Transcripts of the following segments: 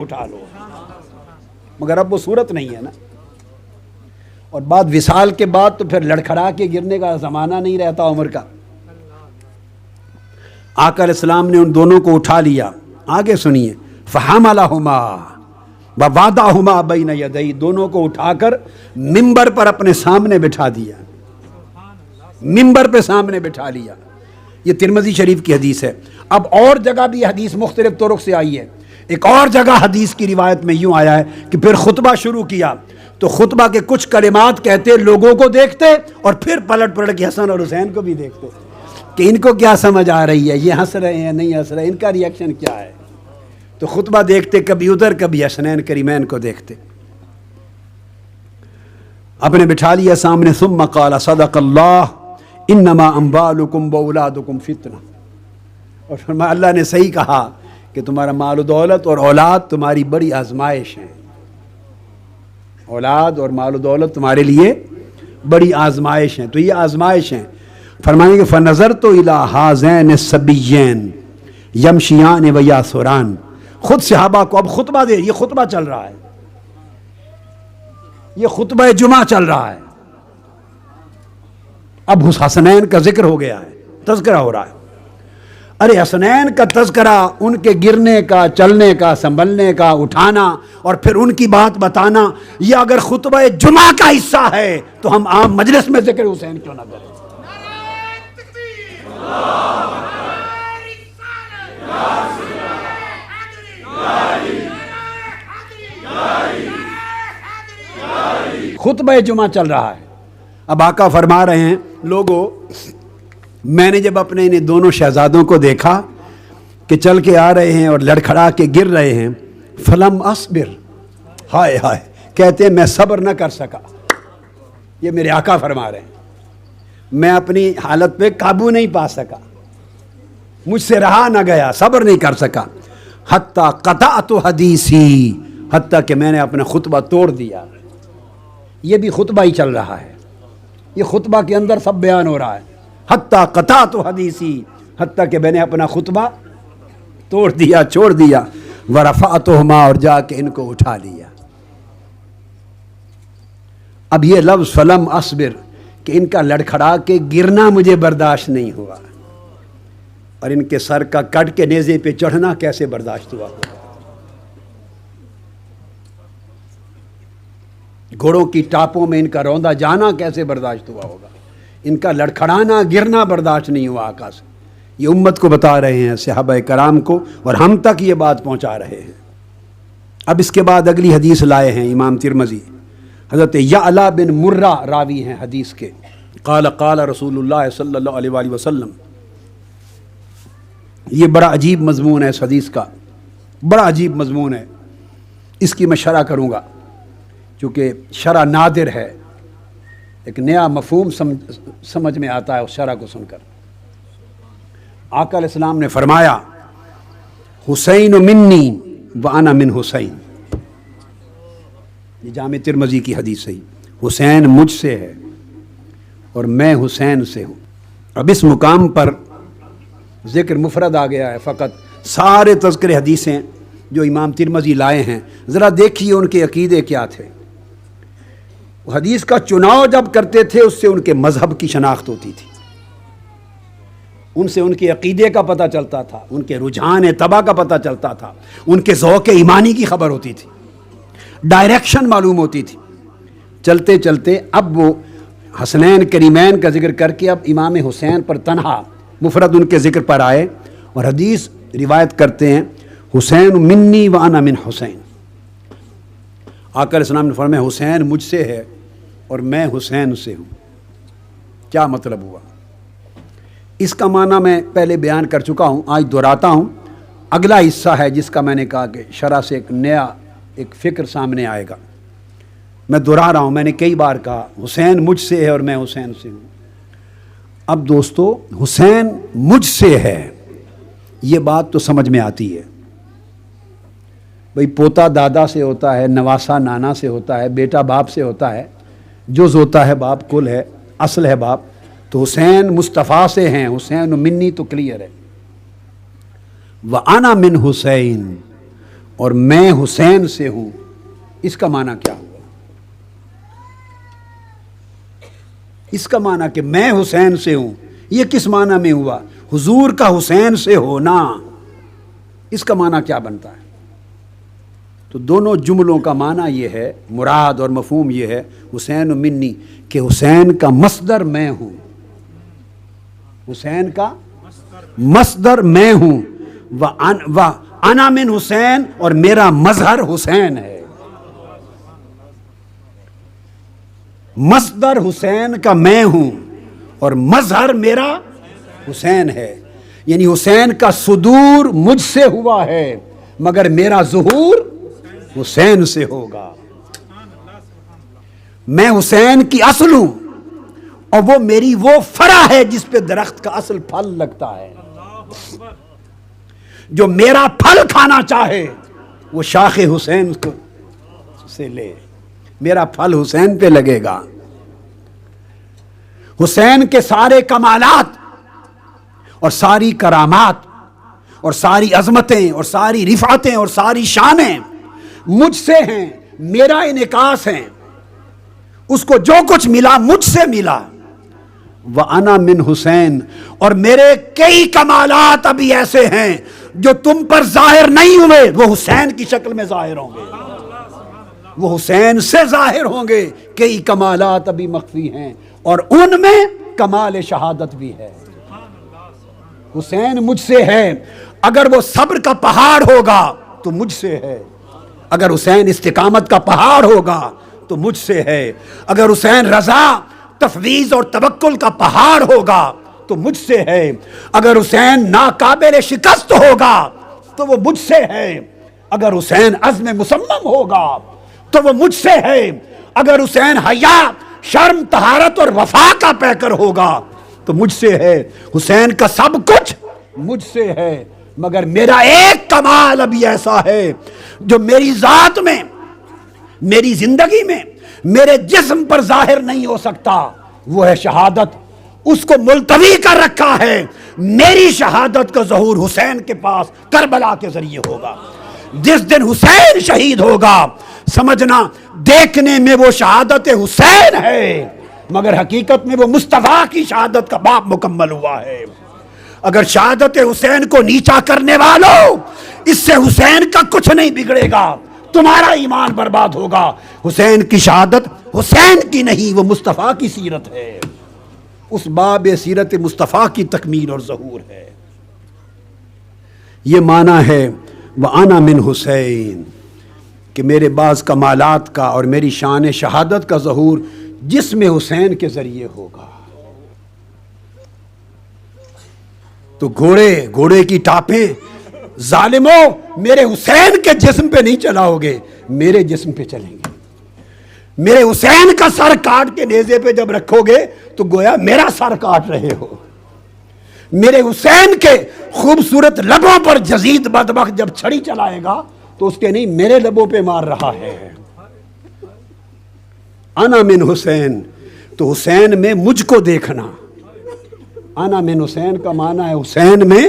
اٹھا لو، مگر اب وہ صورت نہیں ہے نا۔ اور بعد وصال کے بعد تو پھر لڑکھڑا کے گرنے کا زمانہ نہیں رہتا عمر کا۔ آقا علیہ السلام نے ان دونوں کو اٹھا لیا، آگے سنیے، فَحَمَلَهُمَا وَوَضَعَهُمَا بَيْنَ يَدَيْهِ، دونوں کو اٹھا کر ممبر پر اپنے سامنے بٹھا دیا، ممبر پہ سامنے بٹھا لیا۔ یہ ترمذی شریف کی حدیث ہے۔ اب اور جگہ بھی حدیث مختلف طرق سے آئی ہے۔ ایک اور جگہ حدیث کی روایت میں یوں آیا ہے کہ پھر خطبہ شروع کیا تو خطبہ کے کچھ کلمات کہتے، لوگوں کو دیکھتے اور پھر پلٹ کے حسن اور حسین کو بھی دیکھتے کہ ان کو کیا سمجھ آ رہی ہے، یہ ہنس رہے ہیں نہیں ہنس رہے، ان کا ریئیکشن کیا ہے۔ تو خطبہ دیکھتے، کبھی ادھر کبھی حسنین کریمین کو دیکھتے۔ اپنے بٹھا لیا سامنے، ثم قال صدق اللہ انما اموالکم واولادکم فتنہ، اور فرمایا اللہ نے صحیح کہا کہ تمہارا مال و دولت اور اولاد تمہاری بڑی آزمائش ہیں، اولاد اور مال و دولت تمہارے لیے بڑی آزمائش ہیں۔ تو یہ آزمائش ہیں۔ فرمائیں کہ فَنَظَرْتُ إِلَىٰ هَٰذَيْنِ الصَّبِيَّيْنِ يَمْشِيَانِ وَيَعْصُرَانِ، خود صحابہ کو اب خطبہ دے، یہ خطبہ چل رہا ہے، یہ خطبہ جمعہ چل رہا ہے، اب حسنین کا ذکر ہو گیا ہے، تذکرہ ہو رہا ہے۔ ارے حسنین کا تذکرہ، ان کے گرنے کا، چلنے کا، سنبھلنے کا، اٹھانا اور پھر ان کی بات بتانا، یہ اگر خطبہ جمعہ کا حصہ ہے تو ہم عام مجلس میں ذکر حسین کیوں نہ کریں؟ خطبہ جمعہ چل رہا ہے۔ اب آقا فرما رہے ہیں، لوگو میں نے جب اپنے انہیں دونوں شہزادوں کو دیکھا کہ چل کے آ رہے ہیں اور لڑکھڑا کے گر رہے ہیں، فلم اصبر، ہائے ہائے، کہتے ہیں میں صبر نہ کر سکا۔ یہ میرے آقا فرما رہے ہیں، میں اپنی حالت پہ قابو نہیں پا سکا، مجھ سے رہا نہ گیا، صبر نہیں کر سکا، حتیٰ قطعت حدیثی، حتیٰ کہ میں نے اپنا خطبہ توڑ دیا۔ یہ بھی خطبہ ہی چل رہا ہے، یہ خطبہ کے اندر سب بیان ہو رہا ہے۔ حتیٰ قطعت حدیثی، حتیٰ کہ میں نے اپنا خطبہ توڑ دیا، چھوڑ دیا۔ ورفعتہما، اور جا کے ان کو اٹھا لیا۔ اب یہ لفظ فلم اصبر، کہ ان کا لڑکھڑا کے گرنا مجھے برداشت نہیں ہوا، اور ان کے سر کا کٹ کے نیزے پہ چڑھنا کیسے برداشت ہوا ہوگا، گھوڑوں کی ٹاپوں میں ان کا روندا جانا کیسے برداشت ہوا ہوگا، ان کا لڑکھڑانا گرنا برداشت نہیں ہوا آقا سے۔ یہ امت کو بتا رہے ہیں، صحابہ کرام کو، اور ہم تک یہ بات پہنچا رہے ہیں۔ اب اس کے بعد اگلی حدیث لائے ہیں امام ترمذی، حضرت یعلا بن مرہ راوی ہیں حدیث کے، قال قال رسول اللہ صلی اللہ علیہ وآلہ وسلم۔ یہ بڑا عجیب مضمون ہے اس حدیث کا، بڑا عجیب مضمون ہے، اس کی میں شرح کروں گا چونکہ شرح نادر ہے، ایک نیا مفہوم سمجھ میں آتا ہے اس شرح کو سن کر۔ آقا علیہ السلام نے فرمایا، حسین منی وانا من حسین، یہ جامع ترمذی کی حدیث ہے، حسین مجھ سے ہے اور میں حسین سے ہوں۔ اب اس مقام پر ذکر مفرد آ گیا ہے فقط، سارے تذکر حدیثیں جو امام ترمذی لائے ہیں ذرا دیکھیے ان کے عقیدے کیا تھے۔ وہ حدیث کا چناؤ جب کرتے تھے اس سے ان کے مذہب کی شناخت ہوتی تھی، ان سے ان کے عقیدے کا پتہ چلتا تھا، ان کے رجحان طبع کا پتہ چلتا تھا، ان کے ذوق ایمانی کی خبر ہوتی تھی، ڈائریکشن معلوم ہوتی تھی۔ چلتے چلتے اب وہ حسنین کریمین کا ذکر کر کے اب امام حسین پر تنہا مفرد ان کے ذکر پر آئے، اور حدیث روایت کرتے ہیں، حسین منی وانا من حسین۔ آقا علیہ السلام نے فرمایا حسین مجھ سے ہے اور میں حسین سے ہوں۔ کیا مطلب ہوا؟ اس کا معنی میں پہلے بیان کر چکا ہوں، آج دہراتا ہوں۔ اگلا حصہ ہے جس کا میں نے کہا کہ شرح سے ایک نیا ایک فکر سامنے آئے گا۔ میں دہرا رہا ہوں، میں نے کئی بار کہا حسین مجھ سے ہے اور میں حسین سے ہوں۔ اب دوستو، حسین مجھ سے ہے، یہ بات تو سمجھ میں آتی ہے، بھئی پوتا دادا سے ہوتا ہے، نواسا نانا سے ہوتا ہے، بیٹا باپ سے ہوتا ہے، جز ہوتا ہے باپ، کل ہے، اصل ہے باپ۔ تو حسین مصطفیٰ سے ہیں، حسین منی تو کلیئر ہے۔ وَأَنَا مِنْ حسین، اور میں حسین سے ہوں، اس کا معنی کیا ہوا؟ اس کا معنی کہ میں حسین سے ہوں، یہ کس معنی میں ہوا؟ حضور کا حسین سے ہونا، اس کا معنی کیا بنتا ہے؟ تو دونوں جملوں کا معنی یہ ہے، مراد اور مفہوم یہ ہے، حسین منی، کہ حسین کا مصدر میں ہوں، حسین کا مصدر میں ہوں، انا من حسین، اور میرا مظہر حسین ہے۔ مصدر حسین کا میں ہوں اور مظہر میرا حسین ہے، یعنی حسین کا صدور مجھ سے ہوا ہے مگر میرا ظہور حسین سے ہوگا۔ میں حسین کی اصل ہوں اور وہ میری وہ فرع ہے جس پہ درخت کا اصل پھل لگتا ہے۔ جو میرا پھل کھانا چاہے وہ شاخ حسین کو سے لے، میرا پھل حسین پہ لگے گا۔ حسین کے سارے کمالات اور ساری کرامات اور ساری عظمتیں اور ساری رفعتیں اور ساری شانیں مجھ سے ہیں، میرا انعکاس ہیں، اس کو جو کچھ ملا مجھ سے ملا۔ وَأَنَا مِنْ حسین، اور میرے کئی کمالات ابھی ایسے ہیں جو تم پر ظاہر نہیں ہوئے، وہ حسین کی شکل میں ظاہر ہوں گے، وہ حسین سے ظاہر ہوں گے۔ کئی کمالات ابھی مخفی ہیں اور ان میں کمال شہادت بھی ہے۔ حسین مجھ سے ہے، اگر وہ صبر کا پہاڑ ہوگا تو مجھ سے ہے، اگر حسین استقامت کا پہاڑ ہوگا تو مجھ سے ہے، اگر حسین رضا، تفویض اور توکل کا پہاڑ ہوگا تو مجھ سے ہے، اگر حسین ناقابل شکست ہوگا تو وہ مجھ سے ہے، اگر حسین عزم مصمم ہوگا تو وہ مجھ سے ہے، اگر حسین حیا، شرم، طہارت اور وفا کا پیکر ہوگا تو مجھ سے ہے۔ حسین کا سب کچھ مجھ سے ہے مگر میرا ایک کمال ابھی ایسا ہے جو میری ذات میں، میری زندگی میں، میرے جسم پر ظاہر نہیں ہو سکتا، وہ ہے شہادت۔ اس کو ملتوی کر رکھا ہے، میری شہادت کا ظہور حسین کے پاس کربلا کے ذریعے ہوگا۔ جس دن حسین شہید ہوگا سمجھنا دیکھنے میں وہ شہادت حسین ہے مگر حقیقت میں وہ مصطفیٰ کی شہادت کا باب مکمل ہوا ہے۔ اگر شہادت حسین کو نیچا کرنے والوں، اس سے حسین کا کچھ نہیں بگڑے گا، تمہارا ایمان برباد ہوگا۔ حسین کی شہادت حسین کی نہیں، وہ مصطفیٰ کی سیرت ہے، اس باب سیرت مصطفیٰ کی تکمیل اور ظہور ہے۔ یہ معنی ہے وَأَنَا مِنْ حسین، کہ میرے بعض کمالات کا اور میری شان شہادت کا ظہور جسم حسین کے ذریعے ہوگا۔ تو گھوڑے کی ٹاپیں، ظالموں میرے حسین کے جسم پہ نہیں چلاؤ گے، میرے جسم پہ چلیں گے۔ میرے حسین کا سر کاٹ کے نیزے پہ جب رکھو گے تو گویا میرا سر کاٹ رہے ہو۔ میرے حسین کے خوبصورت لبوں پر یزید بدبخت جب چھڑی چلائے گا تو اس کے نہیں، میرے لبوں پہ مار رہا ہے۔ انا من حسین، تو حسین میں مجھ کو دیکھنا۔ انا من حسین کا معنی ہے حسین میں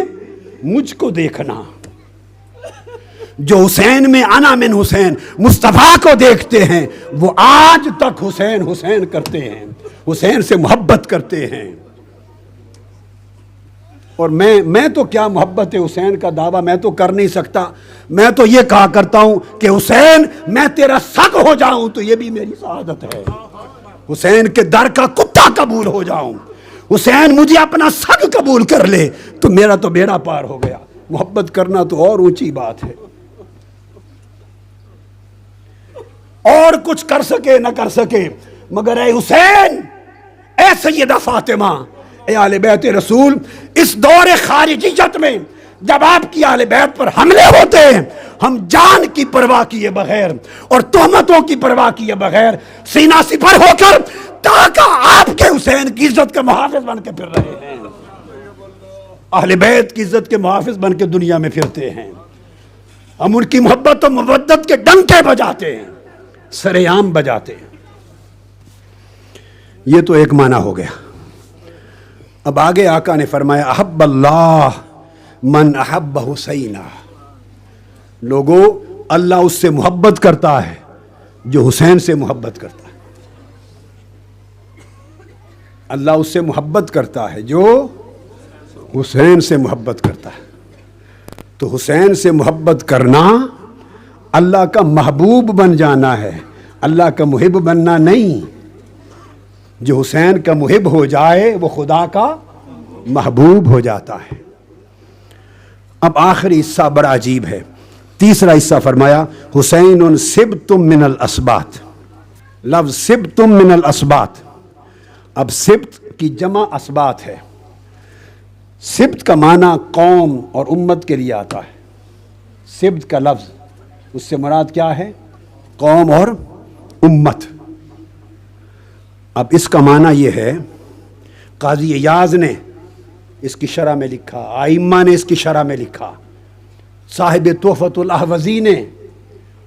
مجھ کو دیکھنا۔ جو حسین میں انا من حسین مصطفیٰ کو دیکھتے ہیں وہ آج تک حسین حسین کرتے ہیں، حسین سے محبت کرتے ہیں۔ اور میں تو کیا محبت حسین کا دعویٰ میں تو کر نہیں سکتا، میں تو یہ کہا کرتا ہوں کہ حسین میں تیرا سگ ہو جاؤں تو یہ بھی میری سعادت ہے، حسین کے در کا کتا قبول ہو جاؤں، حسین مجھے اپنا سگ قبول کر لے تو میرا تو بیڑا پار ہو گیا۔ محبت کرنا تو اور اونچی بات ہے، اور کچھ کر سکے نہ کر سکے مگر اے حسین، اے سیدہ فاطمہ، اے آل بیت رسول، اس دور خارجیت میں جب آپ کی آل بیت پر حملے ہوتے ہیں ہم جان کی پرواہ کیے بغیر اور تہمتوں کی پرواہ کیے بغیر سینہ سپر ہو کر تاکہ آپ کے حسین کی عزت کے محافظ بن کے پھر رہے ہیں، اہل بیت کی عزت کے محافظ بن کے دنیا میں پھرتے ہیں۔ ہم ان کی محبت و مودت کے ڈنکے بجاتے ہیں، سر عام بجاتے ہیں۔ یہ تو ایک معنی ہو گیا۔ اب آگے آقا نے فرمایا احب اللہ من احب حسینہ، لوگو اللہ اس سے محبت کرتا ہے جو حسین سے محبت کرتا ہے. اللہ اس سے محبت کرتا ہے جو حسین سے محبت کرتا ہے. تو حسین سے محبت کرنا اللہ کا محبوب بن جانا ہے، اللہ کا محب بننا نہیں. جو حسین کا محب ہو جائے وہ خدا کا محبوب ہو جاتا ہے. اب آخری حصہ بڑا عجیب ہے. تیسرا حصہ فرمایا حسین سبتم من الاسبات. لفظ سبتم من الاسبات. اب سبت کی جمع اسبات ہے. سبت کا معنی قوم اور امت کے لیے آتا ہے. سبت کا لفظ اس سے مراد کیا ہے؟ قوم اور امت. اب اس کا معنی یہ ہے، قاضی ایاز نے اس کی شرح میں لکھا، ائمہ نے اس کی شرح میں لکھا، صاحب تحفۃ الاحوذی نے،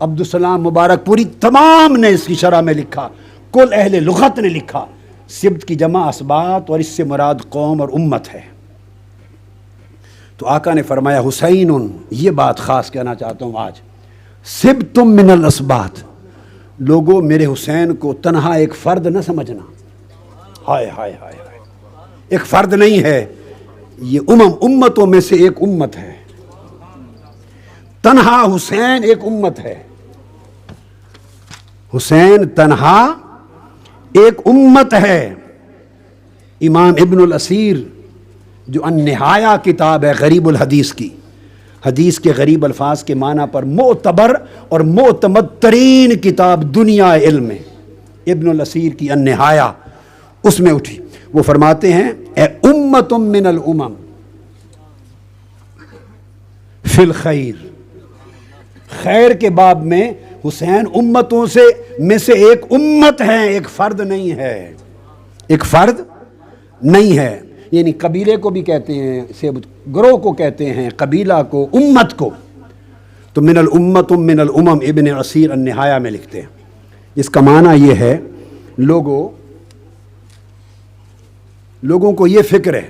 عبدالسلام مبارک پوری تمام نے اس کی شرح میں لکھا، کل اہل لغت نے لکھا. سبت کی جمع اسبات اور اس سے مراد قوم اور امت ہے. تو آقا نے فرمایا حسین، یہ بات خاص کہنا چاہتا ہوں آج، سبتم من الاسبات. لوگوں میرے حسین کو تنہا ایک فرد نہ سمجھنا. ہائے ہائے ہائے ہائے، ایک فرد نہیں ہے، یہ امتوں میں سے ایک امت ہے. تنہا حسین ایک امت ہے. حسین تنہا ایک امت ہے. امام ابن الاسیر جو النہایہ کتاب ہے غریب الحدیث کی، حدیث کے غریب الفاظ کے معنی پر معتبر اور معتمد ترین کتاب دنیا علم میں، ابن الاسیر کی النہایہ، اس میں اٹھی. وہ فرماتے ہیں اے امت من الامم فی الخیر. خیر کے باب میں حسین امتوں میں سے ایک امت ہے، ایک فرد نہیں ہے. ایک فرد نہیں ہے. یعنی قبیلے کو بھی کہتے ہیں، گروہ کو کہتے ہیں، قبیلہ کو، امت کو. تو من الامت من الامم ابن اسیر النہایہ میں لکھتے ہیں. اس کا معنی یہ ہے لوگوں کو یہ فکر ہے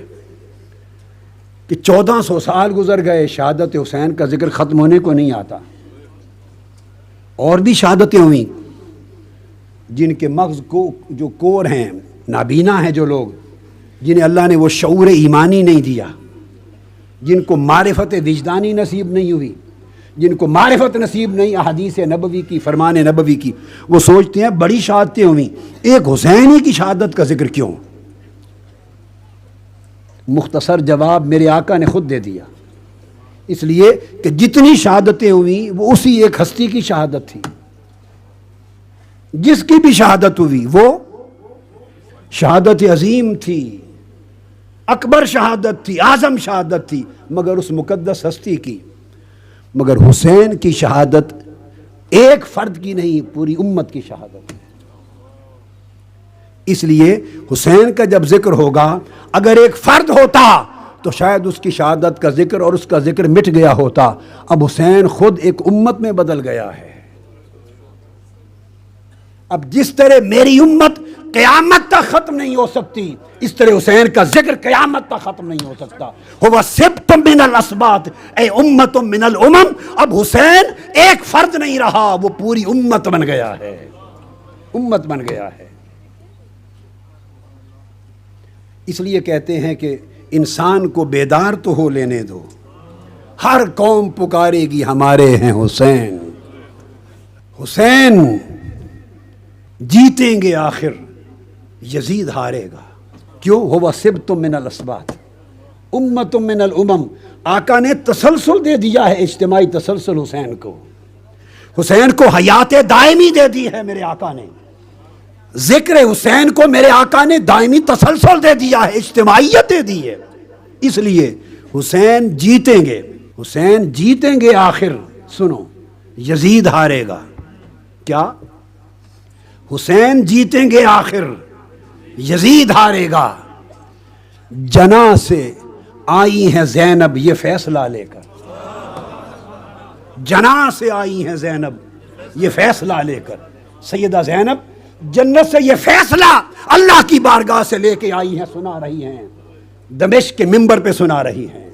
کہ 1400 سال گزر گئے، شہادت حسین کا ذکر ختم ہونے کو نہیں آتا. اور بھی شہادتیں ہوئیں جن کے مغز کو جو کور ہیں، نابینا ہیں، جو لوگ جنہیں اللہ نے وہ شعور ایمانی نہیں دیا، جن کو معرفت وجدانی نصیب نہیں ہوئی، جن کو معرفت نصیب نہیں احادیث نبوی کی، فرمان نبوی کی، وہ سوچتے ہیں بڑی شہادتیں ہوئیں، ایک حسین ہی کی شہادت کا ذکر کیوں؟ مختصر جواب میرے آقا نے خود دے دیا. اس لیے کہ جتنی شہادتیں ہوئیں وہ اسی ایک ہستی کی شہادت تھی. جس کی بھی شہادت ہوئی وہ شہادت عظیم تھی، اکبر شہادت تھی، اعظم شہادت تھی، مگر اس مقدس ہستی کی. مگر حسین کی شہادت ایک فرد کی نہیں، پوری امت کی شہادت ہے. اس لیے حسین کا جب ذکر ہوگا، اگر ایک فرد ہوتا تو شاید اس کی شہادت کا ذکر اور اس کا ذکر مٹ گیا ہوتا. اب حسین خود ایک امت میں بدل گیا ہے. اب جس طرح میری امت قیامت تک ختم نہیں ہو سکتی، اس طرح حسین کا ذکر قیامت تک ختم نہیں ہو سکتا. ہوا سبت من الاسبات اے امت من الامم. اب حسین ایک فرد نہیں رہا، وہ پوری امت بن گیا ہے. امت بن گیا ہے. اس لیے کہتے ہیں کہ انسان کو بیدار تو ہو لینے دو. ہر قوم پکارے گی ہمارے ہیں حسین. حسین جیتیں گے آخر، یزید ہارے گا. کیوں؟ ہوا سبت من الاسبات امت من الامم. آقا نے تسلسل دے دیا ہے، اجتماعی تسلسل حسین کو. حسین کو حیات دائمی دے دی ہے میرے آقا نے. ذکر حسین کو میرے آقا نے دائمی تسلسل دے دیا ہے، اجتماعیت دے دی ہے. اس لیے حسین جیتیں گے، حسین جیتیں گے آخر. سنو، یزید ہارے گا. کیا؟ حسین جیتیں گے آخر، یزید ہارے گا. جنا سے آئی ہیں زینب یہ فیصلہ لے کر. جنا سے آئی ہیں زینب یہ فیصلہ لے کر. سیدہ زینب جنت سے یہ فیصلہ اللہ کی بارگاہ سے لے کے آئی ہیں، سنا رہی ہیں. دمشق کے منبر پہ سنا رہی ہیں،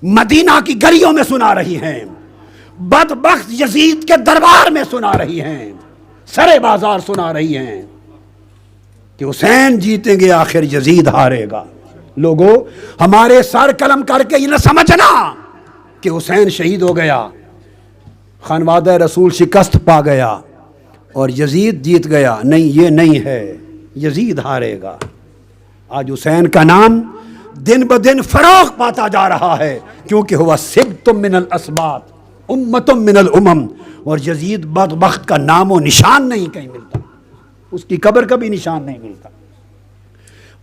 مدینہ کی گلیوں میں سنا رہی ہیں. بدبخت یزید کے دربار میں سنا رہی ہیں، سرے بازار سنا رہی ہیں کہ حسین جیتیں گے آخر یزید ہارے گا۔ لوگوں، ہمارے سر قلم کر کے یہ نہ سمجھنا کہ حسین شہید ہو گیا، خانوادہ رسول شکست پا گیا اور یزید جیت گیا، نہیں، یہ نہیں ہے، یزید ہارے گا۔ آج حسین کا نام دن بدن فروغ پاتا جا رہا ہے، کیونکہ ہوا سبت من الاسباط امت من الامم، اور یزید بدبخت کا نام و نشان نہیں کہیں ملتا، اس کی قبر کا بھی نشان نہیں ملتا۔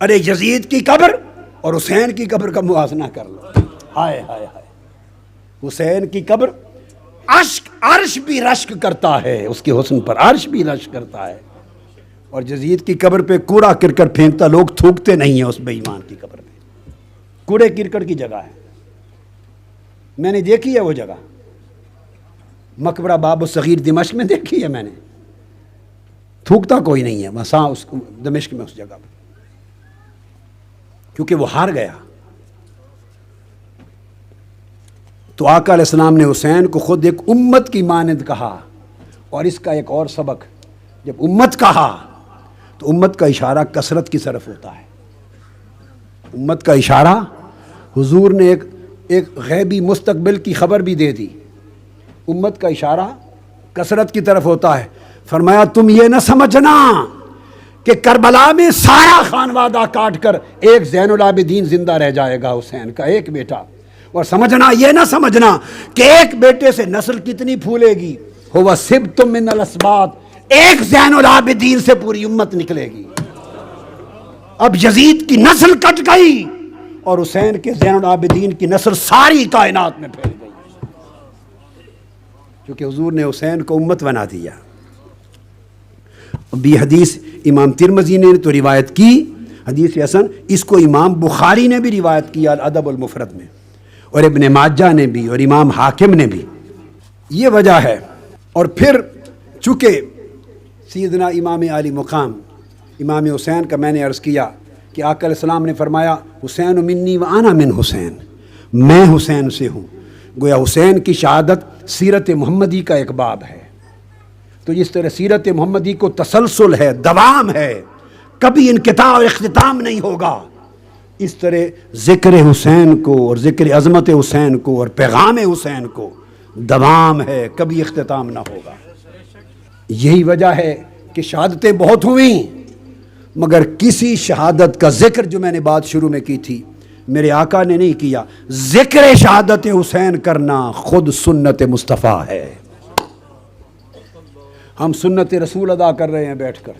ارے یزید کی قبر اور حسین کی قبر کا موازنہ کر لو، ہائے ہائے ہائے، حسین کی قبر عرش بھی رشک کرتا ہے، اس کے حسن پر عرش بھی رشک کرتا ہے، اور یزید کی قبر پہ کوڑا کرکٹ پھینکتا، لوگ تھوکتے نہیں ہیں اس بے ایمان کی قبر پہ، کوڑے کرکٹ کی جگہ ہے، میں نے دیکھی ہے وہ جگہ، مقبرہ باب الصغیر دمشق میں دیکھی ہے میں نے، تھوکتا کوئی نہیں ہے وہاں اس دمشق میں اس جگہ پہ، کیونکہ وہ ہار گیا۔ تو آقا علیہ السلام نے حسین کو خود ایک امت کی مانند کہا، اور اس کا ایک اور سبق، جب امت کہا تو امت کا اشارہ کثرت کی طرف ہوتا ہے، امت کا اشارہ، حضور نے ایک غیبی مستقبل کی خبر بھی دے دی، امت کا اشارہ کثرت کی طرف ہوتا ہے۔ فرمایا تم یہ نہ سمجھنا کہ کربلا میں سارا خانوادہ کاٹ کر ایک زین العابدین زندہ رہ جائے گا، حسین کا ایک بیٹا، اور سمجھنا یہ نہ سمجھنا کہ ایک بیٹے سے نسل کتنی پھولے گی، ہوا سبت من الاسباط، ایک زین العابدین سے پوری امت نکلے گی۔ اب یزید کی نسل کٹ گئی اور حسین کے زین العابدین کی نسل ساری کائنات میں پھیل گئی، کیونکہ حضور نے حسین کو امت بنا دیا۔ اب یہ حدیث امام ترمذی نے تو روایت کی، حدیث حسن، اس کو امام بخاری نے بھی روایت کیا الادب المفرد میں، اور ابن ماجہ نے بھی، اور امام حاکم نے بھی۔ یہ وجہ ہے۔ اور پھر چونکہ سیدنا امام عالی مقام امام حسین کا میں نے عرض کیا کہ آقا علیہ السلام نے فرمایا حسین منی و انا من حسین، میں حسین سے ہوں، گویا حسین کی شہادت سیرت محمدی کا ایک باب ہے۔ تو جس طرح سیرت محمدی کو تسلسل ہے، دوام ہے، کبھی انقطاع اور اختتام نہیں ہوگا، اس طرح ذکر حسین کو اور ذکر عظمت حسین کو اور پیغام حسین کو دوام ہے، کبھی اختتام نہ ہوگا۔ یہی وجہ ہے کہ شہادتیں بہت ہوئیں، مگر کسی شہادت کا ذکر، جو میں نے بات شروع میں کی تھی، میرے آقا نے نہیں کیا۔ ذکر شہادت حسین کرنا خود سنت مصطفیٰ ہے۔ ہم سنت رسول ادا کر رہے ہیں بیٹھ کر،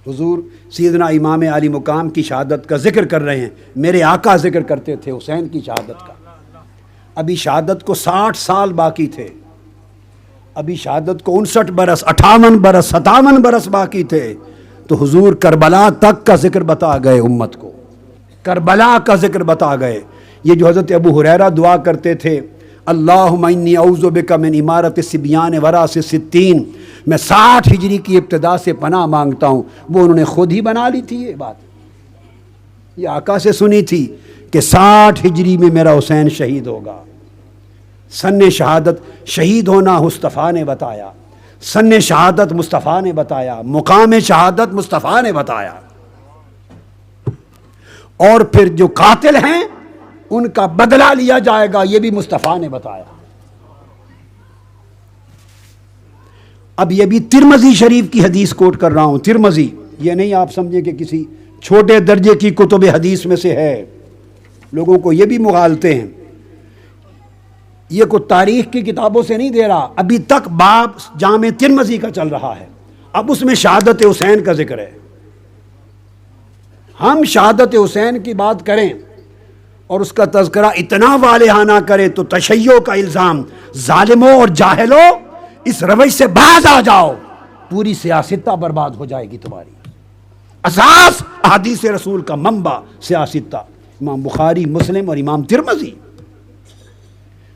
حضور سیدنا امام علی مقام کی شہادت کا ذکر کر رہے ہیں، میرے آقا ذکر کرتے تھے حسین کی شہادت کا۔ ابھی شہادت کو 60 سال باقی تھے، ابھی شہادت کو 59 برس 58 برس 57 برس باقی تھے، تو حضور کربلا تک کا ذکر بتا گئے امت کو، کربلا کا ذکر بتا گئے۔ یہ جو حضرت ابو ہریرہ دعا کرتے تھے، اللہم انی اعوذ بک من امارت الصبیان وراث 60، میں 60 ہجری کی ابتدا سے پناہ مانگتا ہوں، وہ انہوں نے خود ہی بنا لی تھی یہ بات، یہ آقا سے سنی تھی کہ 60 ہجری میں میرا حسین شہید ہوگا۔ سن شہادت، شہید ہونا مصطفیٰ نے بتایا، سن شہادت مصطفیٰ نے بتایا، مقام شہادت مصطفیٰ نے بتایا، اور پھر جو قاتل ہیں ان کا بدلہ لیا جائے گا، یہ بھی مصطفیٰ نے بتایا۔ اب یہ بھی ترمذی شریف کی حدیث کوٹ کر رہا ہوں، ترمذی، یہ نہیں آپ سمجھیں کہ کسی چھوٹے درجے کی کتب حدیث میں سے ہے، لوگوں کو یہ بھی مغالتے ہیں، یہ کوئی تاریخ کی کتابوں سے نہیں دے رہا، ابھی تک باب جامع ترمذی کا چل رہا ہے، اب اس میں شہادت حسین کا ذکر ہے۔ ہم شہادت حسین کی بات کریں اور اس کا تذکرہ اتنا والہانہ کریں تو تشیع کا الزام، ظالموں اور جاہلوں اس روش سے باز آ جاؤ، پوری سیاستہ برباد ہو جائے گی تمہاری۔ اساس احادیث رسول کا منبع سیاستہ امام بخاری، مسلم اور امام ترمذی،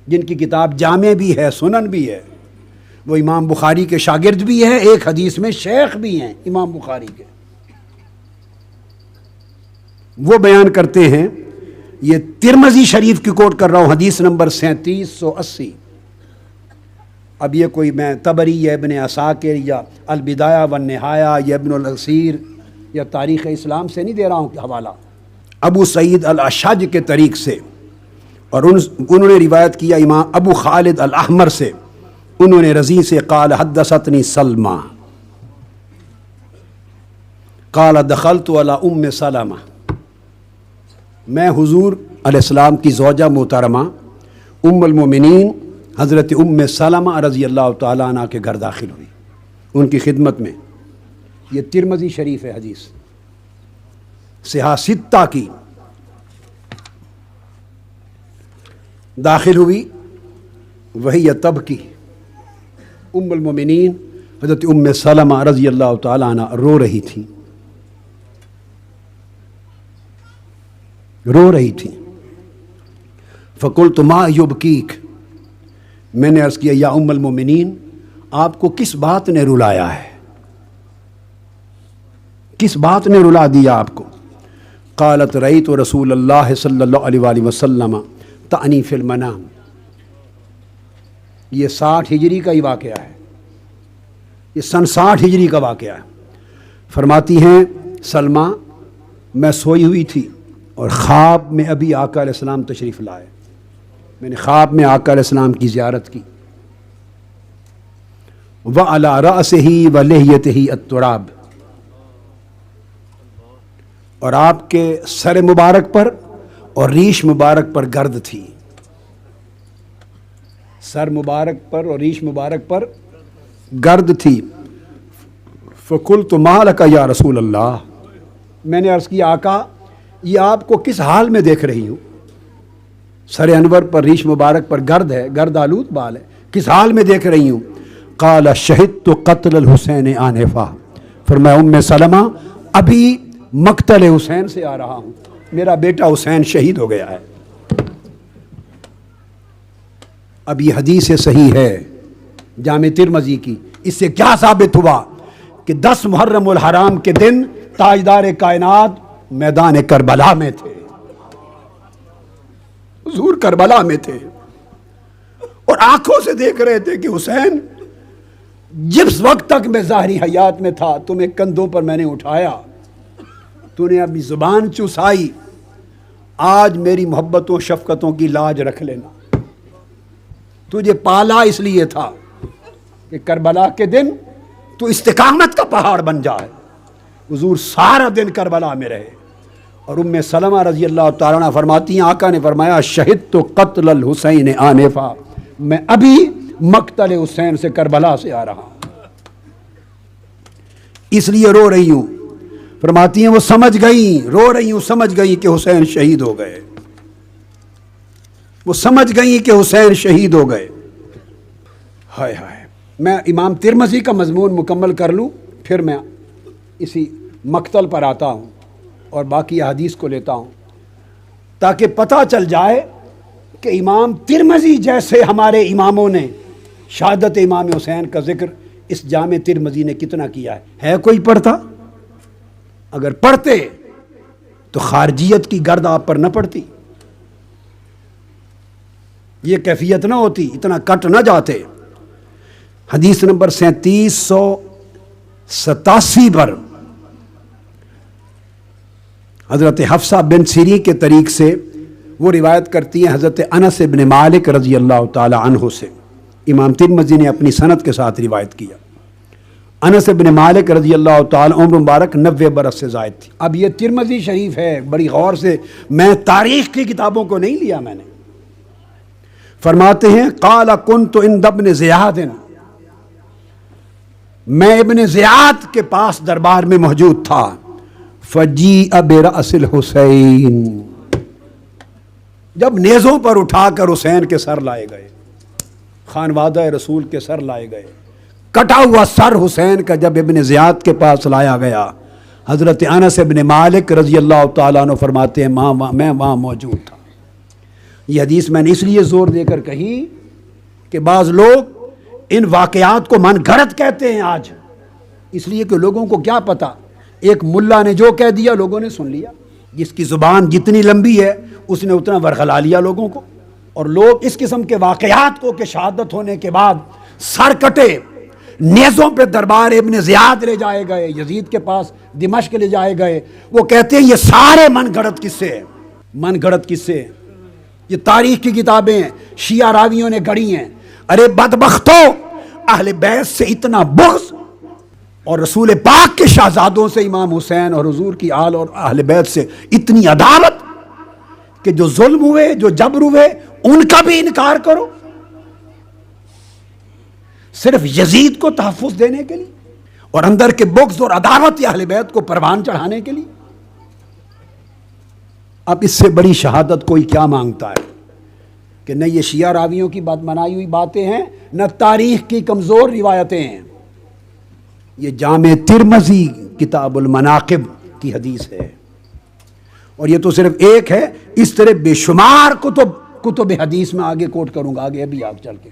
جن کی کتاب جامع بھی ہے، سنن بھی ہے، وہ امام بخاری کے شاگرد بھی ہیں، ایک حدیث میں شیخ بھی ہیں امام بخاری کے، وہ بیان کرتے ہیں، یہ ترمذی شریف کی کوٹ کر رہا ہوں، حدیث نمبر 3780، اب یہ کوئی میں طبری یا ابن عساکر یا البدایہ والنہایہ یا ابن الاسیر یا تاریخ اسلام سے نہیں دے رہا ہوں حوالہ، ابو سعید الاشج کے طریق سے، اور انہوں نے روایت کیا امام ابو خالد الاحمر سے، انہوں نے رضی سے قال حدثتنی سلمہ قال دخلت علی ام سلمہ، میں حضور علیہ السلام کی زوجہ محترمہ ام المومنین حضرت ام سلمہ رضی اللہ تعالیٰ عنہ کے گھر داخل ہوئی، ان کی خدمت میں۔ یہ ترمذی شریف ہے حدیث، صحاح ستہ کی داخل ہوئی، وہی تبکی، ام المومنین حضرت ام سلمہ رضی اللہ تعالیٰ عنہ رو رہی تھی، رو رہی تھی۔ فقلت ما یبکیک، میں نے عرض کیا یا ام المومنین آپ کو کس بات نے رلایا ہے، کس بات نے رلا دیا آپ کو؟ قالت رأیت رسول اللہ صلی اللہ علیہ وآلہ وسلم تعنی فی المنام، یہ 60 ہجری کا ہی واقعہ ہے، یہ سن 60 ہجری کا واقعہ ہے۔ فرماتی ہیں سلمہ میں سوئی ہوئی تھی اور خواب میں ابھی آقا علیہ السلام تشریف لائے، میں نے خواب میں آقا علیہ السلام کی زیارت کی، وعلی رأسہ ولحیتہ التراب، اور آپ کے سر مبارک پر اور ریش مبارک پر گرد تھی، سر مبارک پر اور ریش مبارک پر گرد تھی۔ فقلت ما لک یا رسول اللہ، میں نے عرض کیا آقا یہ آپ کو کس حال میں دیکھ رہی ہوں، سر انور پر ریش مبارک پر گرد ہے، گرد آلود بال ہے، کس حال میں دیکھ رہی ہوں؟ قال شہدت قتل الحسین آنفا، فرمایا ام سلمہ ابھی مقتل حسین سے آ رہا ہوں، میرا بیٹا حسین شہید ہو گیا ہے۔ اب یہ حدیث صحیح ہے جامع ترمذی کی، اس سے کیا ثابت ہوا کہ 10 محرم الحرام کے دن تاجدار کائنات میدان کربلا میں تھے، حضور کربلا میں تھے اور آنکھوں سے دیکھ رہے تھے کہ حسین جس وقت تک میں ظاہری حیات میں تھا تمہیں کندھوں پر میں نے اٹھایا، تو نے اپنی زبان چوسائی، آج میری محبتوں شفقتوں کی لاج رکھ لینا، تجھے پالا اس لیے تھا کہ کربلا کے دن تو استقامت کا پہاڑ بن جائے۔ حضور سارا دن کربلا میں رہے، اور ام سلمہ رضی اللہ تعالیٰ عنہ فرماتی ہیں آقا نے فرمایا شہدت قتل الحسین آنفا، میں ابھی مقتل حسین سے کربلا سے آ رہا ہوں، اس لیے رو رہی ہوں۔ فرماتی ہیں وہ سمجھ گئیں، رو رہی ہوں سمجھ گئیں کہ حسین شہید ہو گئے، وہ سمجھ گئیں کہ حسین شہید ہو گئے۔ ہائے ہائے، میں امام ترمذی کا مضمون مکمل کر لوں پھر میں اسی مقتل پر آتا ہوں اور باقی احادیث کو لیتا ہوں، تاکہ پتہ چل جائے کہ امام ترمذی جیسے ہمارے اماموں نے شہادت امام حسین کا ذکر اس جامع ترمذی نے کتنا کیا ہے کوئی پڑھتا؟ اگر پڑھتے تو خارجیت کی گرد آپ پر نہ پڑتی، یہ کیفیت نہ ہوتی، اتنا کٹ نہ جاتے۔ حدیث نمبر 3787 پر حضرت حفصہ بن سیری کے طریق سے وہ روایت کرتی ہیں حضرت انس بن مالک رضی اللہ تعالی عنہ سے، امام ترمذی نے اپنی سند کے ساتھ روایت کیا۔ انس بن مالک رضی اللہ تعالی عمر مبارک 90 برس سے زائد تھی۔ اب یہ ترمذی شریف ہے، بڑی غور سے، میں تاریخ کی کتابوں کو نہیں لیا میں نے۔ فرماتے ہیں قال کنت عند ابن زیاد، میں ابن زیاد کے پاس دربار میں موجود تھا، فجیء برأس الحسین، جب نیزوں پر اٹھا کر حسین کے سر لائے گئے، خانوادہ رسول کے سر لائے گئے، کٹا ہوا سر حسین کا جب ابن زیاد کے پاس لایا گیا، حضرت انس بن مالک رضی اللہ تعالیٰ عنہ فرماتے ہیں میں وہاں موجود تھا۔ یہ حدیث میں نے اس لیے زور دے کر کہی کہ بعض لوگ ان واقعات کو من گھڑت کہتے ہیں آج، اس لیے کہ لوگوں کو کیا پتا، ایک ملا نے جو کہہ دیا لوگوں نے سن لیا، جس کی زبان جتنی لمبی ہے اس نے اتنا ورغلا لیا لوگوں کو، اور لوگ اس قسم کے واقعات کو کہ شہادت ہونے کے بعد سر کٹے، نیزوں پہ دربار ابن زیاد لے جائے گئے، یزید کے پاس دمشق لے جائے گئے. وہ کہتے ہیں یہ سارے من گھڑت قصے ہیں، من گھڑت قصے ہیں، یہ تاریخ کی کتابیں ہیں، شیعہ راویوں نے گڑھی ہیں. ارے بدبختو، اہل بیت سے اتنا بغض اور رسول پاک کے شہزادوں سے امام حسین اور حضور کی آل اور اہل بیت سے اتنی عداوت کہ جو ظلم ہوئے، جو جبر ہوئے، ان کا بھی انکار کرو صرف یزید کو تحفظ دینے کے لیے اور اندر کے بغض اور عداوت اہل بیت کو پروان چڑھانے کے لیے. اب اس سے بڑی شہادت کوئی کیا مانگتا ہے کہ نہ یہ شیعہ راویوں کی بات بنائی ہوئی باتیں ہیں، نہ تاریخ کی کمزور روایتیں ہیں. یہ جامع ترمذی کتاب المناقب کی حدیث ہے، اور یہ تو صرف ایک ہے، اس طرح بے شمار کتب حدیث میں آگے کوٹ کروں گا، آگے ابھی چل کے،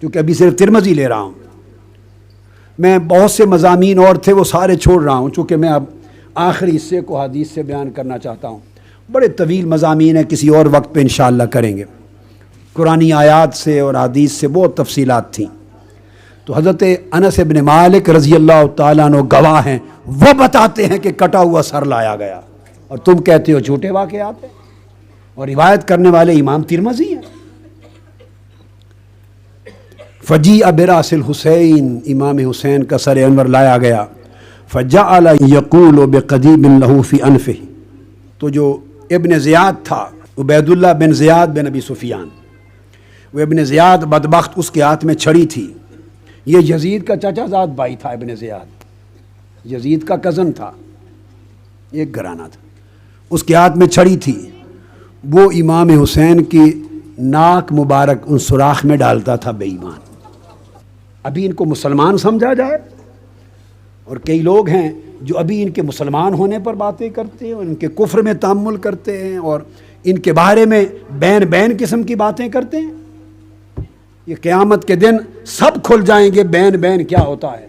کیونکہ ابھی صرف ترمذی لے رہا ہوں. میں بہت سے مضامین اور تھے وہ سارے چھوڑ رہا ہوں، چونکہ میں اب آخری حصے کو حدیث سے بیان کرنا چاہتا ہوں. بڑے طویل مضامین ہیں، کسی اور وقت پہ انشاءاللہ کریں گے. قرآنی آیات سے اور حدیث سے بہت تفصیلات تھیں. تو حضرت انس بن مالک رضی اللہ تعالیٰ عنہ گواہ ہیں، وہ بتاتے ہیں کہ کٹا ہوا سر لایا گیا، اور تم کہتے ہو جھوٹے واقعات ہیں، اور روایت کرنے والے امام ترمذی ہیں. فجیء براس الحسین، امام حسین کا سر انور لایا گیا. فجعل یقول بقدیب له فی انفہ، تو جو ابن زیاد تھا، عبید اللہ بن زیاد بن ابی سفیان، وہ ابن زیاد بدبخت، اس کے ہاتھ میں چھڑی تھی. یہ یزید کا چچا زاد بھائی تھا، ابن زیاد یزید کا کزن تھا، ایک گھرانہ تھا. اس کے ہاتھ میں چھڑی تھی، وہ امام حسین کی ناک مبارک ان سوراخ میں ڈالتا تھا بے ایمان. ابھی ان کو مسلمان سمجھا جائے، اور کئی لوگ ہیں جو ابھی ان کے مسلمان ہونے پر باتیں کرتے ہیں، ان کے کفر میں تأمل کرتے ہیں، اور ان کے بارے میں بین قسم کی باتیں کرتے ہیں. یہ قیامت کے دن سب کھل جائیں گے بین کیا ہوتا ہے.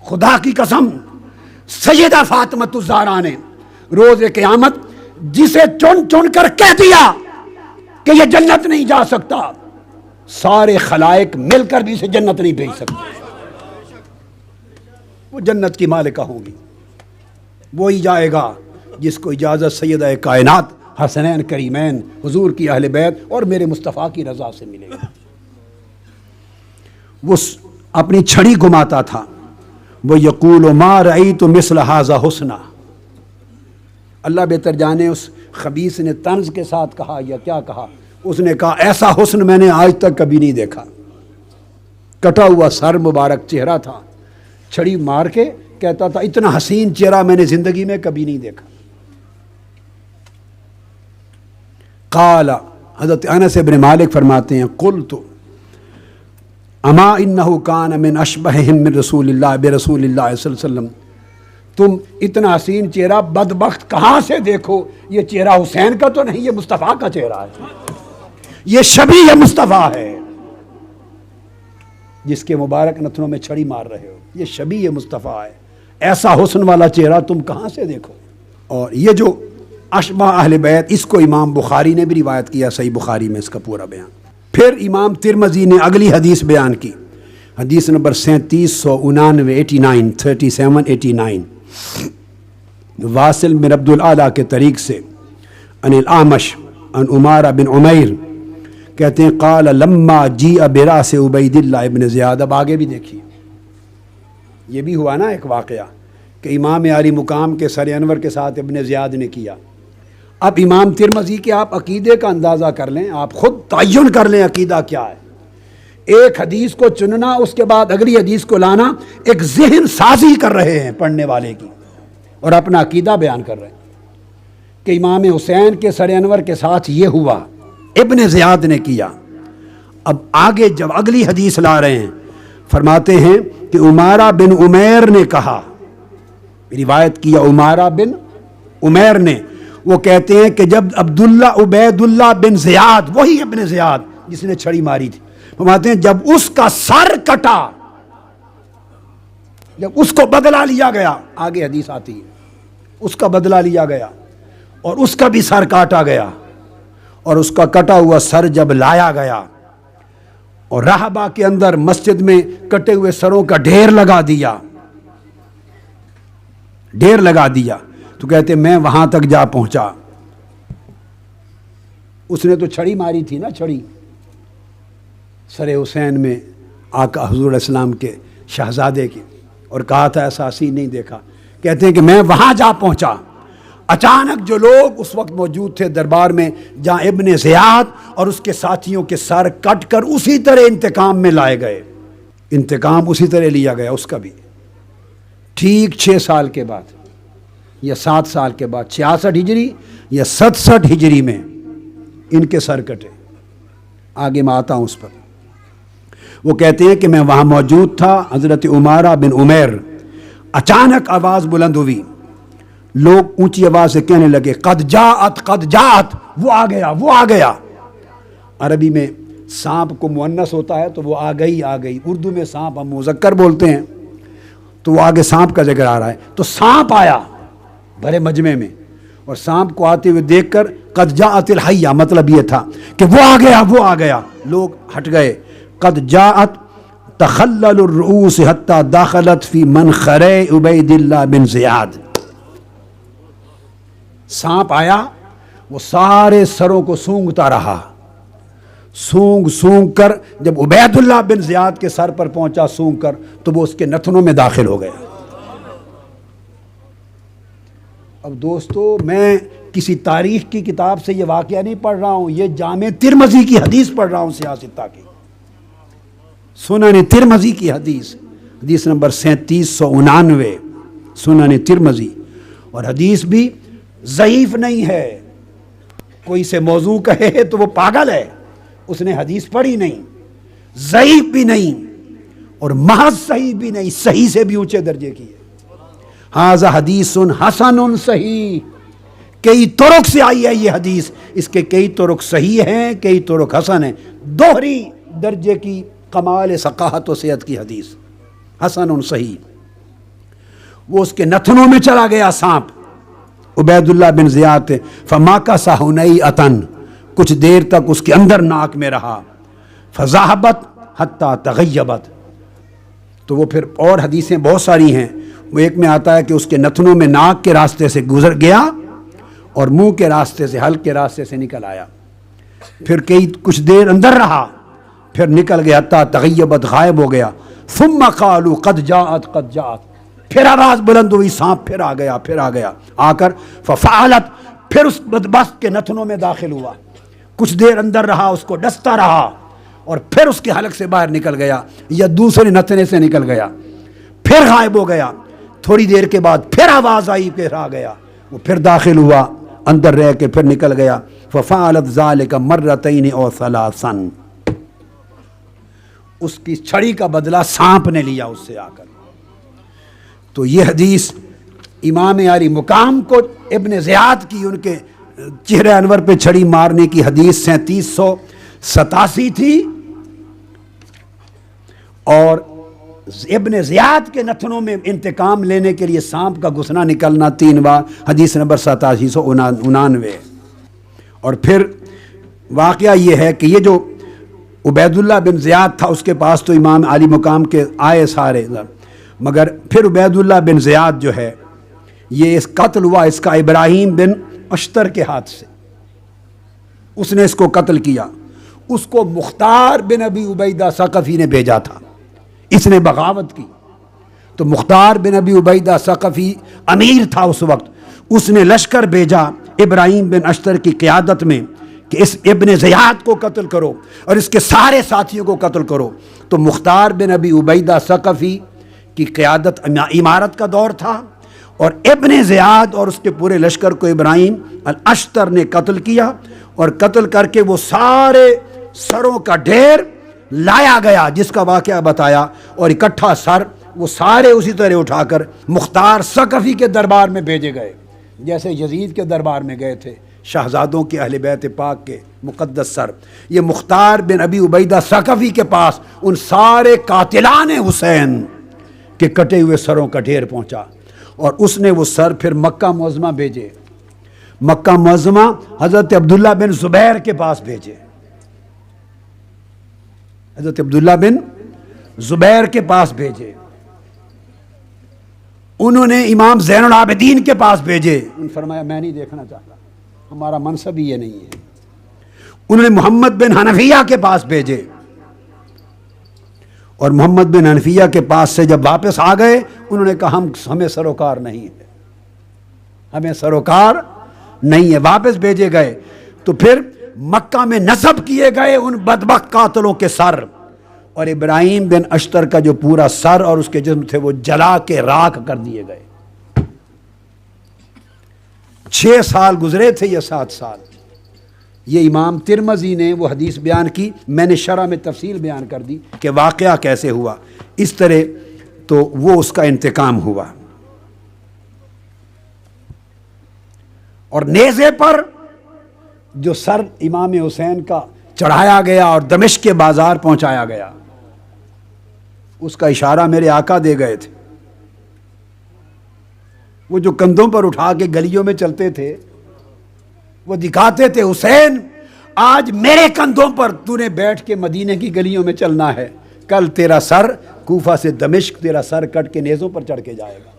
خدا کی قسم، سیدہ فاطمۃ الزہرا نے روز قیامت جسے چن چن کر کہہ دیا کہ یہ جنت نہیں جا سکتا، سارے خلائق مل کر بھی اسے جنت نہیں بھیج سکتے. وہ جنت کی مالکہ ہوں گی، وہی جائے گا جس کو اجازت سیدہ کائنات حسنین کریمین حضور کی اہل بیت اور میرے مصطفیٰ کی رضا سے ملے گا. وہ اپنی چھڑی گھماتا تھا. وہ یقول ما رأیت مثل ھذا حسنا، اللہ بہتر جانے اس خبیث نے طنز کے ساتھ کہا یا کیا کہا. اس نے کہا ایسا حسن میں نے آج تک کبھی نہیں دیکھا. کٹا ہوا سر مبارک چہرہ تھا، چھڑی مار کے کہتا تھا اتنا حسین چہرہ میں نے زندگی میں کبھی نہیں دیکھا. قال، حضرت انس بن مالک فرماتے ہیں قلت اما انہ کان من اشبہہم من رسول اللہ برسول اللہ صلی اللہ علیہ وسلم، تم اتنا حسین چہرہ بدبخت کہاں سے دیکھو، یہ چہرہ حسین کا تو نہیں، یہ مصطفیٰ کا چہرہ ہے، یہ شبیہ مصطفیٰ ہے جس کے مبارک نتنوں میں چھڑی مار رہے ہو، یہ شبیہ مصطفیٰ ہے. ایسا حسن والا چہرہ تم کہاں سے دیکھو. اور یہ جو اشبہ اہل بیت، اس کو امام بخاری نے بھی روایت کیا، صحیح بخاری میں اس کا پورا بیان. پھر امام ترمذی نے اگلی حدیث بیان کی، حدیث نمبر 3799 3789 واصل بن عبد الاعلیٰ کے طریق سے عن الاعمش عن عمارہ بن عمیر کہتے ہیں قال لما جیء براس عبید اللہ ابن زیاد. اب آگے بھی دیکھیے، یہ بھی ہوا نا ایک واقعہ کہ امام عالی مقام کے سر انور کے ساتھ ابن زیاد نے کیا. اب امام ترمذی کے آپ عقیدے کا اندازہ کر لیں، آپ خود تعین کر لیں عقیدہ کیا ہے. ایک حدیث کو چننا، اس کے بعد اگلی حدیث کو لانا، ایک ذہن سازی کر رہے ہیں پڑھنے والے کی، اور اپنا عقیدہ بیان کر رہے ہیں کہ امام حسین کے سر انور کے ساتھ یہ ہوا، ابن زیاد نے کیا. اب آگے جب اگلی حدیث لا رہے ہیں، فرماتے ہیں کہ عمارہ بن عمیر نے کہا، روایت کیا عمارہ بن عمیر نے، وہ کہتے ہیں کہ جب عبید اللہ بن زیاد، وہی ابن زیاد جس نے چھڑی ماری تھی، فرماتے ہیں جب اس کا سر کٹا، جب اس کو بدلہ لیا گیا، آگے حدیث آتی ہے، اس کا بدلہ لیا گیا اور اس کا بھی سر کاٹا گیا، اور اس کا کٹا ہوا سر جب لایا گیا اور رہبہ کے اندر مسجد میں کٹے ہوئے سروں کا ڈھیر لگا دیا، ڈھیر لگا دیا۔ تو کہتے میں وہاں تک جا پہنچا، اس نے تو چھڑی ماری تھی نا، چھڑی سر حسین میں آقا حضور علیہ السلام کے شہزادے کی، اور کہا تھا اساسی نہیں دیکھا۔ کہتے ہیں کہ میں وہاں جا پہنچا، اچانک جو لوگ اس وقت موجود تھے دربار میں، جہاں ابن زیاد اور اس کے ساتھیوں کے سر کٹ کر اسی طرح انتقام میں لائے گئے، انتقام اسی طرح لیا گیا اس کا بھی، ٹھیک 6 سال کے بعد یا 7 سال کے بعد، 66 ہجری یا 67 ہجری میں ان کے سر کٹے۔ آگے میں آتا ہوں اس پر۔ وہ کہتے ہیں کہ میں وہاں موجود تھا، حضرت عمارہ بن عمیر، اچانک آواز بلند ہوئی، لوگ اونچی آواز سے کہنے لگے قد جاءت قد جاءت، وہ آ گیا وہ آ گیا۔ عربی میں سانپ کو مؤنث ہوتا ہے تو وہ آ گئی آ گئی، اردو میں سانپ ہم مذکر بولتے ہیں تو وہ آگے سانپ کا ذکر آ رہا ہے، تو سانپ آیا بڑے مجمع میں، اور سانپ کو آتے ہوئے دیکھ کر قد جاءت الحیہ، مطلب یہ تھا کہ وہ آ گیا وہ آ گیا، لوگ ہٹ گئے۔ قد جاءت تخلل الرؤوس حتی داخلت فی منخر عبید اللہ بن زیاد، سانپ آیا، وہ سارے سروں کو سونگتا رہا، سونگ سونگ کر جب عبید اللہ بن زیاد کے سر پر پہنچا سونگ کر تو وہ اس کے نتنوں میں داخل ہو گیا۔ اب دوستو میں کسی تاریخ کی کتاب سے یہ واقعہ نہیں پڑھ رہا ہوں، یہ جامع ترمذی کی حدیث پڑھ رہا ہوں، سیاستہ کی سنن ترمذی کی حدیث، حدیث نمبر 3799 سنن ترمذی، اور حدیث بھی ضعیف نہیں ہے۔ کوئی سے موضوع کہے تو وہ پاگل ہے، اس نے حدیث پڑھی نہیں، ضعیف بھی نہیں اور محض صحیح بھی نہیں، صحیح سے بھی اونچے درجے کی ہے۔ ھذا حدیث حسن صحیح، کئی طرق سے آئی ہے یہ حدیث، اس کے کئی طرق صحیح ہیں، کئی طرق حسن ہیں، دوہری درجے کی کمال ثقافت و صحت کی حدیث، حسن صحیح۔ وہ اس کے نتنوں میں چلا گیا سانپ، عبید اللہ بن زیاد، فماکث ہنیئۃ، کچھ دیر تک اس کے اندر ناک میں رہا، فذہبت حتی تغیبت، تو وہ پھر اور حدیثیں بہت ساری ہیں، وہ ایک میں آتا ہے کہ اس کے نتنوں میں ناک کے راستے سے گزر گیا اور منہ کے راستے سے، حلق کے راستے سے نکل آیا، پھر کچھ دیر اندر رہا، پھر نکل گیا حتی تغیبت، غائب ہو گیا۔ ثم قالوا قد جاءت قد جاءت، پھر آواز بلند ہوئی سانپ پھر آ گیا پھر آ گیا، آ کر ففعلت، پھر اس بدبخت کے نتنوں میں داخل ہوا، کچھ دیر اندر رہا، اس کو ڈستا رہا، اور پھر اس کے حلق سے باہر نکل گیا یا دوسرے نتنے سے نکل گیا، پھر غائب ہو گیا، تھوڑی دیر کے بعد پھر آواز آئی، پھر آ گیا، وہ پھر داخل ہوا، اندر رہ کے پھر نکل گیا۔ ففعلت ذلك مرتين او ثلاثا، اس کی چھڑی کا بدلہ سانپ نے لیا اس سے آ کر۔ تو یہ حدیث امام عالی مقام کو ابن زیاد کی ان کے چہرہ انور پہ چھڑی مارنے کی حدیث 3787 تھی، اور ابن زیاد کے نتنوں میں انتقام لینے کے لیے سانپ کا گھسنا نکلنا 3 بار، حدیث نمبر 8799۔ اور پھر واقعہ یہ ہے کہ یہ جو عبید اللہ بن زیاد تھا، اس کے پاس تو امام عالی مقام کے آئے سارے، مگر پھر عبید اللہ بن زیاد جو ہے یہ اس قتل ہوا اس کا ابراہیم بن اشتر کے ہاتھ سے، اس نے اس کو قتل کیا، اس کو مختار بن ابی عبیدہ ثقفی نے بھیجا تھا، اس نے بغاوت کی، تو مختار بن ابی عبیدہ ثقفی امیر تھا اس وقت، اس نے لشکر بھیجا ابراہیم بن اشتر کی قیادت میں کہ اس ابن زیاد کو قتل کرو اور اس کے سارے ساتھیوں کو قتل کرو۔ تو مختار بن ابی عبیدہ ثقفی کی قیادت امارت کا دور تھا، اور ابن زیاد اور اس کے پورے لشکر کو ابراہیم الاشتر نے قتل کیا، اور قتل کر کے وہ سارے سروں کا ڈھیر لایا گیا جس کا واقعہ بتایا، اور اکٹھا سر وہ سارے اسی طرح اٹھا کر مختار ثقفی کے دربار میں بھیجے گئے، جیسے یزید کے دربار میں گئے تھے شہزادوں کے اہل بیت پاک کے مقدس سر۔ یہ مختار بن ابی عبیدہ ثقفی کے پاس ان سارے قاتلان حسین کے کٹے ہوئے سروں کا ڈھیر پہنچا، اور اس نے وہ سر پھر مکہ معظمہ بھیجے، مکہ معظمہ حضرت عبداللہ بن زبیر کے پاس بھیجے، حضرت عبداللہ بن زبیر کے پاس بھیجے، انہوں نے امام زین العابدین کے پاس بھیجے، انہوں نے فرمایا میں نہیں دیکھنا چاہتا، ہمارا منصب ہی یہ نہیں ہے۔ انہوں نے محمد بن حنفیہ کے پاس بھیجے، اور محمد بن حنفیہ کے پاس سے جب واپس آ گئے انہوں نے کہا ہمیں سروکار نہیں ہے، ہمیں سروکار نہیں ہے، واپس بھیجے گئے۔ تو پھر مکہ میں نصب کیے گئے ان بدبخت قاتلوں کے سر، اور ابراہیم بن اشتر کا جو پورا سر اور اس کے جسم تھے وہ جلا کے راکھ کر دیے گئے۔ 6 سال گزرے تھے یا 7 سال۔ یہ امام ترمذی نے وہ حدیث بیان کی، میں نے شرح میں تفصیل بیان کر دی کہ واقعہ کیسے ہوا، اس طرح تو وہ اس کا انتقام ہوا۔ اور نیزے پر جو سر امام حسین کا چڑھایا گیا اور دمشق کے بازار پہنچایا گیا، اس کا اشارہ میرے آقا دے گئے تھے۔ وہ جو کندھوں پر اٹھا کے گلیوں میں چلتے تھے وہ دکھاتے تھے حسین آج میرے کندھوں پر تو نے بیٹھ کے مدینے کی گلیوں میں چلنا ہے، کل تیرا سر کوفہ سے دمشق تیرا سر کٹ کے نیزوں پر چڑھ کے جائے گا،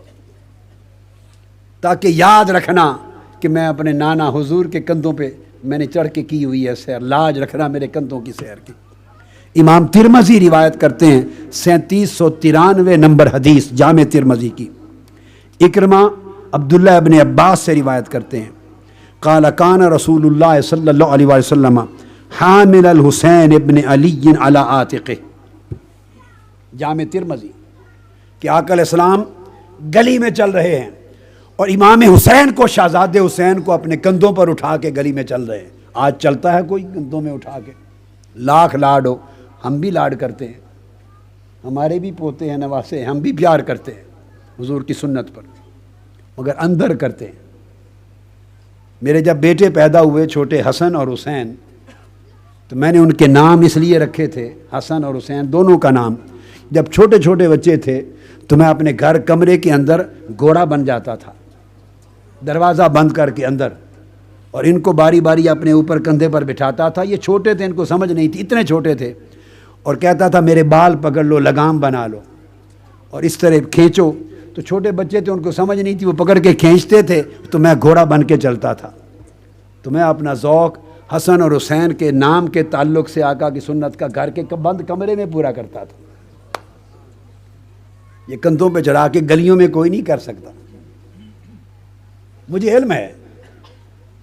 تاکہ یاد رکھنا کہ میں اپنے نانا حضور کے کندھوں پہ میں نے چڑھ کے کی ہوئی ہے سیر، لاج رکھنا میرے کندھوں کی سیر کی۔ امام ترمذی روایت کرتے ہیں 3793 نمبر حدیث جامع ترمذی کی، اکرمہ عبداللہ ابن عباس سے روایت کرتے ہیں، قال کان رسول اللہ صلی اللہ علیہ وسلم حامل الحسین ابن علی علی عاتقہ، جامع ترمذی کہ آقا علیہ السلام گلی میں چل رہے ہیں اور امام حسین کو، شہزادے حسین کو اپنے کندھوں پر اٹھا کے گلی میں چل رہے ہیں۔ آج چلتا ہے کوئی کندھوں میں اٹھا کے؟ لاکھ لاڈ ہو، ہم بھی لاڈ کرتے ہیں، ہمارے بھی پوتے ہیں نواسے ہیں، ہم بھی پیار کرتے ہیں حضور کی سنت پر، مگر اندر کرتے ہیں۔ میرے جب بیٹے پیدا ہوئے چھوٹے حسن اور حسین، تو میں نے ان کے نام اس لیے رکھے تھے، حسن اور حسین دونوں کا نام۔ جب چھوٹے چھوٹے بچے تھے تو میں اپنے گھر کمرے کے اندر گھوڑا بن جاتا تھا، دروازہ بند کر کے اندر، اور ان کو باری باری اپنے اوپر کندھے پر بٹھاتا تھا۔ یہ چھوٹے تھے، ان کو سمجھ نہیں تھی، اتنے چھوٹے تھے، اور کہتا تھا میرے بال پکڑ لو، لگام بنا لو اور اس طرح کھینچو۔ تو چھوٹے بچے تھے، ان کو سمجھ نہیں تھی، وہ پکڑ کے کھینچتے تھے تو میں گھوڑا بن کے چلتا تھا۔ تو میں اپنا ذوق حسن اور حسین کے نام کے تعلق سے آقا کی سنت کا گھر کے بند کمرے میں پورا کرتا تھا۔ یہ کندھوں پہ چڑھا کے گلیوں میں کوئی نہیں کر سکتا۔ مجھے علم ہے،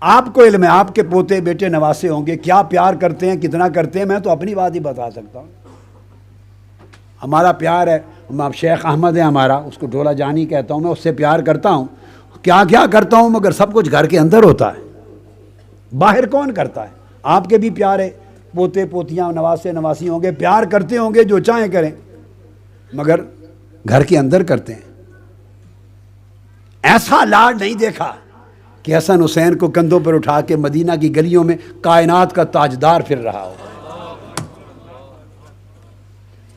آپ کو علم ہے، آپ کے پوتے بیٹے نواسے ہوں گے، کیا پیار کرتے ہیں، کتنا کرتے ہیں، میں تو اپنی بات ہی بتا سکتا ہوں۔ ہمارا پیار ہے، شیخ احمد ہے ہمارا، اس کو ڈھولا جانی کہتا ہوں، میں اس سے پیار کرتا ہوں، کیا کیا کرتا ہوں، مگر سب کچھ گھر کے اندر ہوتا ہے، باہر کون کرتا ہے؟ آپ کے بھی پیارے پوتے پوتیاں نواسے نواسی ہوں گے، پیار کرتے ہوں گے، جو چاہیں کریں، مگر گھر کے اندر کرتے ہیں۔ ایسا لاڈ نہیں دیکھا کہ حسن حسین کو کندھوں پر اٹھا کے مدینہ کی گلیوں میں کائنات کا تاجدار پھر رہا ہو،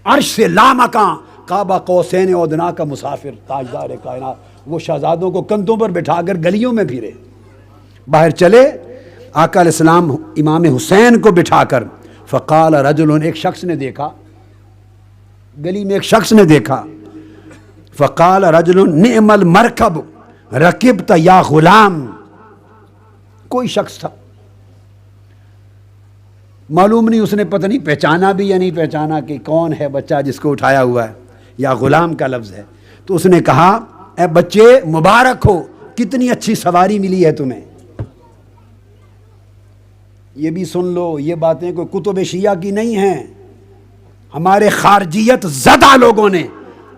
عرش سے لامکاں کعبہ قوسین ادنا کا مسافر، تاجدار کائنات، وہ شہزادوں کو کندھوں پر بٹھا کر گلیوں میں پھرے۔ باہر چلے، آقا علیہ السلام امام حسین کو بٹھا کر، فقال رجل، ایک شخص نے دیکھا، گلی میں ایک شخص نے دیکھا، فقال رجل نعم المرکب رکبت یا غلام، کوئی شخص تھا، معلوم نہیں، اس نے پتہ نہیں پہچانا بھی یا نہیں پہچانا کہ کون ہے بچہ جس کو اٹھایا ہوا ہے، یا غلام کا لفظ ہے۔ تو اس نے کہا اے بچے مبارک ہو، کتنی اچھی سواری ملی ہے تمہیں۔ یہ بھی سن لو، یہ باتیں کوئی کتب شیعہ کی نہیں ہیں، ہمارے خارجیت زدہ لوگوں نے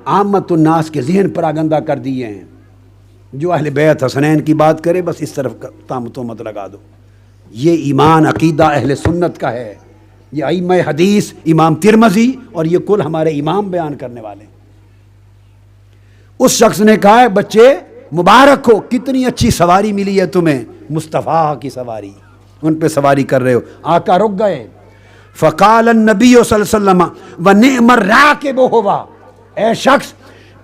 عامت الناس کے ذہن پر آگندہ کر دیے ہیں۔ جو اہل بیت حسنین کی بات کرے بس اس طرف تہمت لگا دو۔ یہ ایمان عقیدہ اہل سنت کا ہے، یہ ائمہ حدیث امام ترمذی اور یہ کل ہمارے امام بیان کرنے والے۔ اس شخص نے کہا ہے بچے مبارک ہو، کتنی اچھی سواری ملی ہے تمہیں، مصطفیٰ کی سواری، ان پہ سواری کر رہے ہو۔ آقا رک گئے، فقال النبی صلی اللہ علیہ وسلم ونعم الراکب ہوا، اے شخص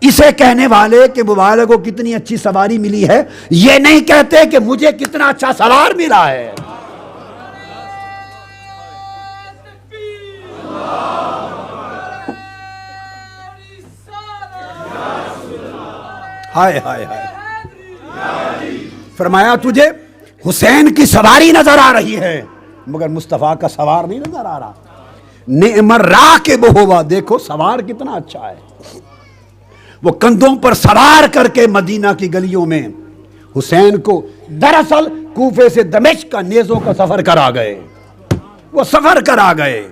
اسے کہنے والے کہ مبارک کو کتنی اچھی سواری ملی ہے، یہ نہیں کہتے کہ مجھے کتنا اچھا سوار ملا ہے۔ ہائے ہائے ہائے. فرمایا تجھے حسین کی سواری نظر آ رہی ہے مگر مصطفیٰ کا سوار نہیں نظر آ رہا. نعم الراکب ہوا، دیکھو سوار کتنا اچھا ہے. وہ کندھوں پر سوار کر کے مدینہ کی گلیوں میں حسین کو دراصل کوفے سے دمشق کا نیزوں کا سفر کرا گئے. وہ سفر کرا گئے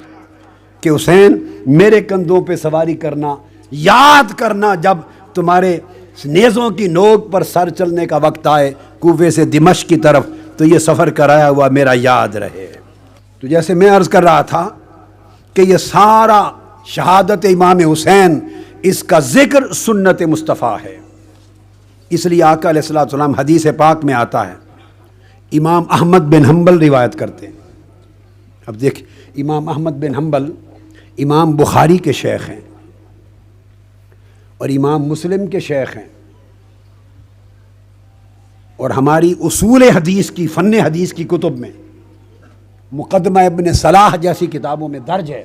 کہ حسین میرے کندھوں پہ سواری کرنا، یاد کرنا جب تمہارے نیزوں کی نوک پر سر چلنے کا وقت آئے کوفے سے دمشق کی طرف تو یہ سفر کرایا ہوا میرا یاد رہے. تو جیسے میں عرض کر رہا تھا کہ یہ سارا شہادت امام حسین اس کا ذکر سنت مصطفیٰ ہے. اس لیے آقا علیہ الصلوۃ والسلام حدیث پاک میں آتا ہے، امام احمد بن حنبل روایت کرتے ہیں. اب دیکھ، امام احمد بن حنبل امام بخاری کے شیخ ہیں اور امام مسلم کے شیخ ہیں، اور ہماری اصول حدیث کی، فن حدیث کی کتب میں مقدمہ ابن صلاح جیسی کتابوں میں درج ہے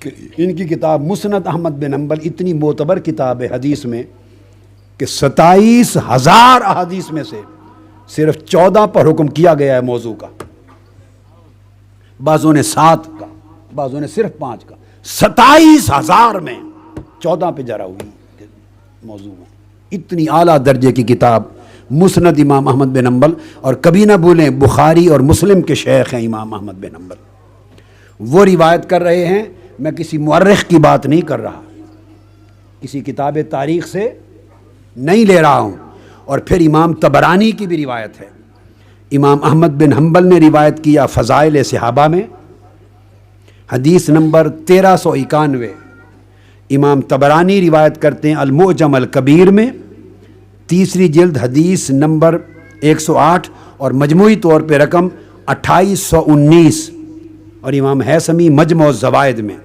کہ ان کی کتاب مسند احمد بن حنبل اتنی معتبر کتاب ہے حدیث میں کہ 27,000 احادیث میں سے صرف 14 پر حکم کیا گیا ہے موضوع کا. بعضوں نے 7 کا، بعضوں نے صرف 5 کا. 27,000 میں 14 پہ جرا ہوئی موضوع میں. اتنی اعلیٰ درجے کی کتاب مسند امام احمد بن حنبل. اور کبھی نہ بھولیں بخاری اور مسلم کے شیخ ہیں امام احمد بن حنبل. وہ روایت کر رہے ہیں، میں کسی مورخ کی بات نہیں کر رہا، کسی کتاب تاریخ سے نہیں لے رہا ہوں. اور پھر امام طبرانی کی بھی روایت ہے. امام احمد بن حنبل نے روایت کیا فضائل صحابہ میں، حدیث نمبر 1391. امام طبرانی روایت کرتے ہیں المعجم الکبیر میں 3 جلد حدیث نمبر 108 اور مجموعی طور پہ رقم 2819. اور امام حیثمی مجمع الزوائد میں.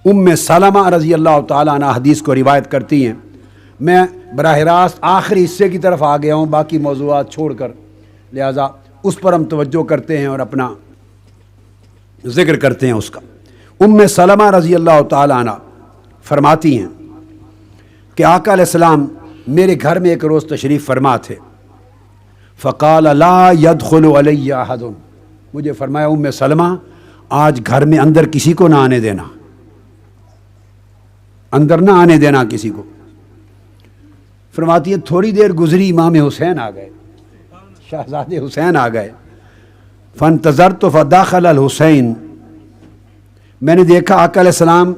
ام سلمہ رضی اللہ تعالیٰ عنہ حدیث کو روایت کرتی ہیں. میں براہ راست آخری حصے کی طرف آ گیا ہوں باقی موضوعات چھوڑ کر، لہٰذا اس پر ہم توجہ کرتے ہیں اور اپنا ذکر کرتے ہیں اس کا. ام سلمہ رضی اللہ تعالیٰ عنہ فرماتی ہیں کہ آقا علیہ السلام میرے گھر میں ایک روز تشریف فرما تھے. فقال لا يدخل علی احد، مجھے فرمایا ام سلمہ آج گھر میں اندر کسی کو نہ آنے دینا، اندر نہ آنے دینا کسی کو. فرماتی ہے تھوڑی دیر گزری امام حسین آ گئے، شہزادے حسین آ گئے. فانتظرت فداخل الحسین، میں نے دیکھا آقا علیہ السلام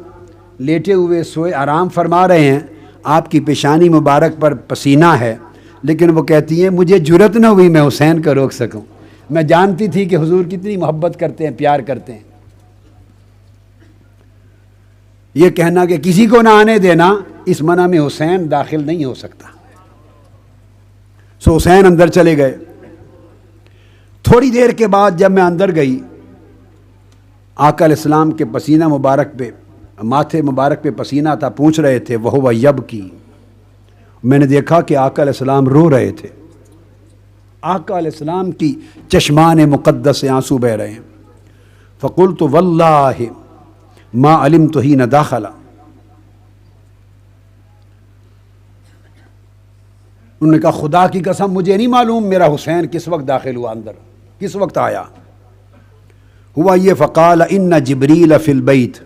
لیٹے ہوئے سوئے آرام فرما رہے ہیں، آپ کی پیشانی مبارک پر پسینہ ہے، لیکن وہ کہتی ہیں مجھے جرت نہ ہوئی میں حسین کو روک سکوں. میں جانتی تھی کہ حضور کتنی محبت کرتے ہیں، پیار کرتے ہیں. یہ کہنا کہ کسی کو نہ آنے دینا، اس منع میں حسین داخل نہیں ہو سکتا. سو حسین اندر چلے گئے. تھوڑی دیر کے بعد جب میں اندر گئی، آقا علیہ السلام کے پسینہ مبارک پہ، ماتھے مبارک پہ پسینہ تھا، پوچھ رہے تھے وہو یبکی. میں نے دیکھا کہ آقا علیہ السلام رو رہے تھے. آقا علیہ السلام کی چشمان مقدس سے آنسو بہ رہے ہیں. فقلت واللہ ما علمت حین داخل، انہوں نے کہا خدا کی قسم مجھے نہیں معلوم میرا حسین کس وقت داخل ہوا، اندر کس وقت آیا. ہوا یہ فقال ان جبریل فی البیت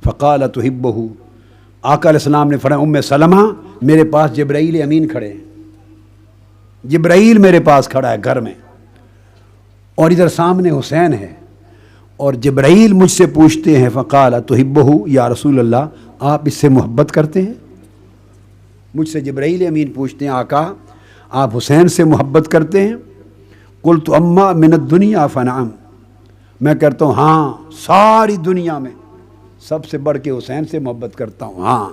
فقال تحبہ. آقا علیہ السلام نے فرمایا ام سلمہ میرے پاس جبرائیل امین کھڑے ہیں، جبرائیل میرے پاس کھڑا ہے گھر میں، اور ادھر سامنے حسین ہے، اور جبرائیل مجھ سے پوچھتے ہیں فقال تحبہ یا رسول اللہ، آپ اس سے محبت کرتے ہیں؟ مجھ سے جبرائیل امین پوچھتے ہیں آقا آپ حسین سے محبت کرتے ہیں؟ قلت اما من الدنیا فنعم، میں کہتا ہوں ہاں ساری دنیا میں سب سے بڑھ کے حسین سے محبت کرتا ہوں ہاں.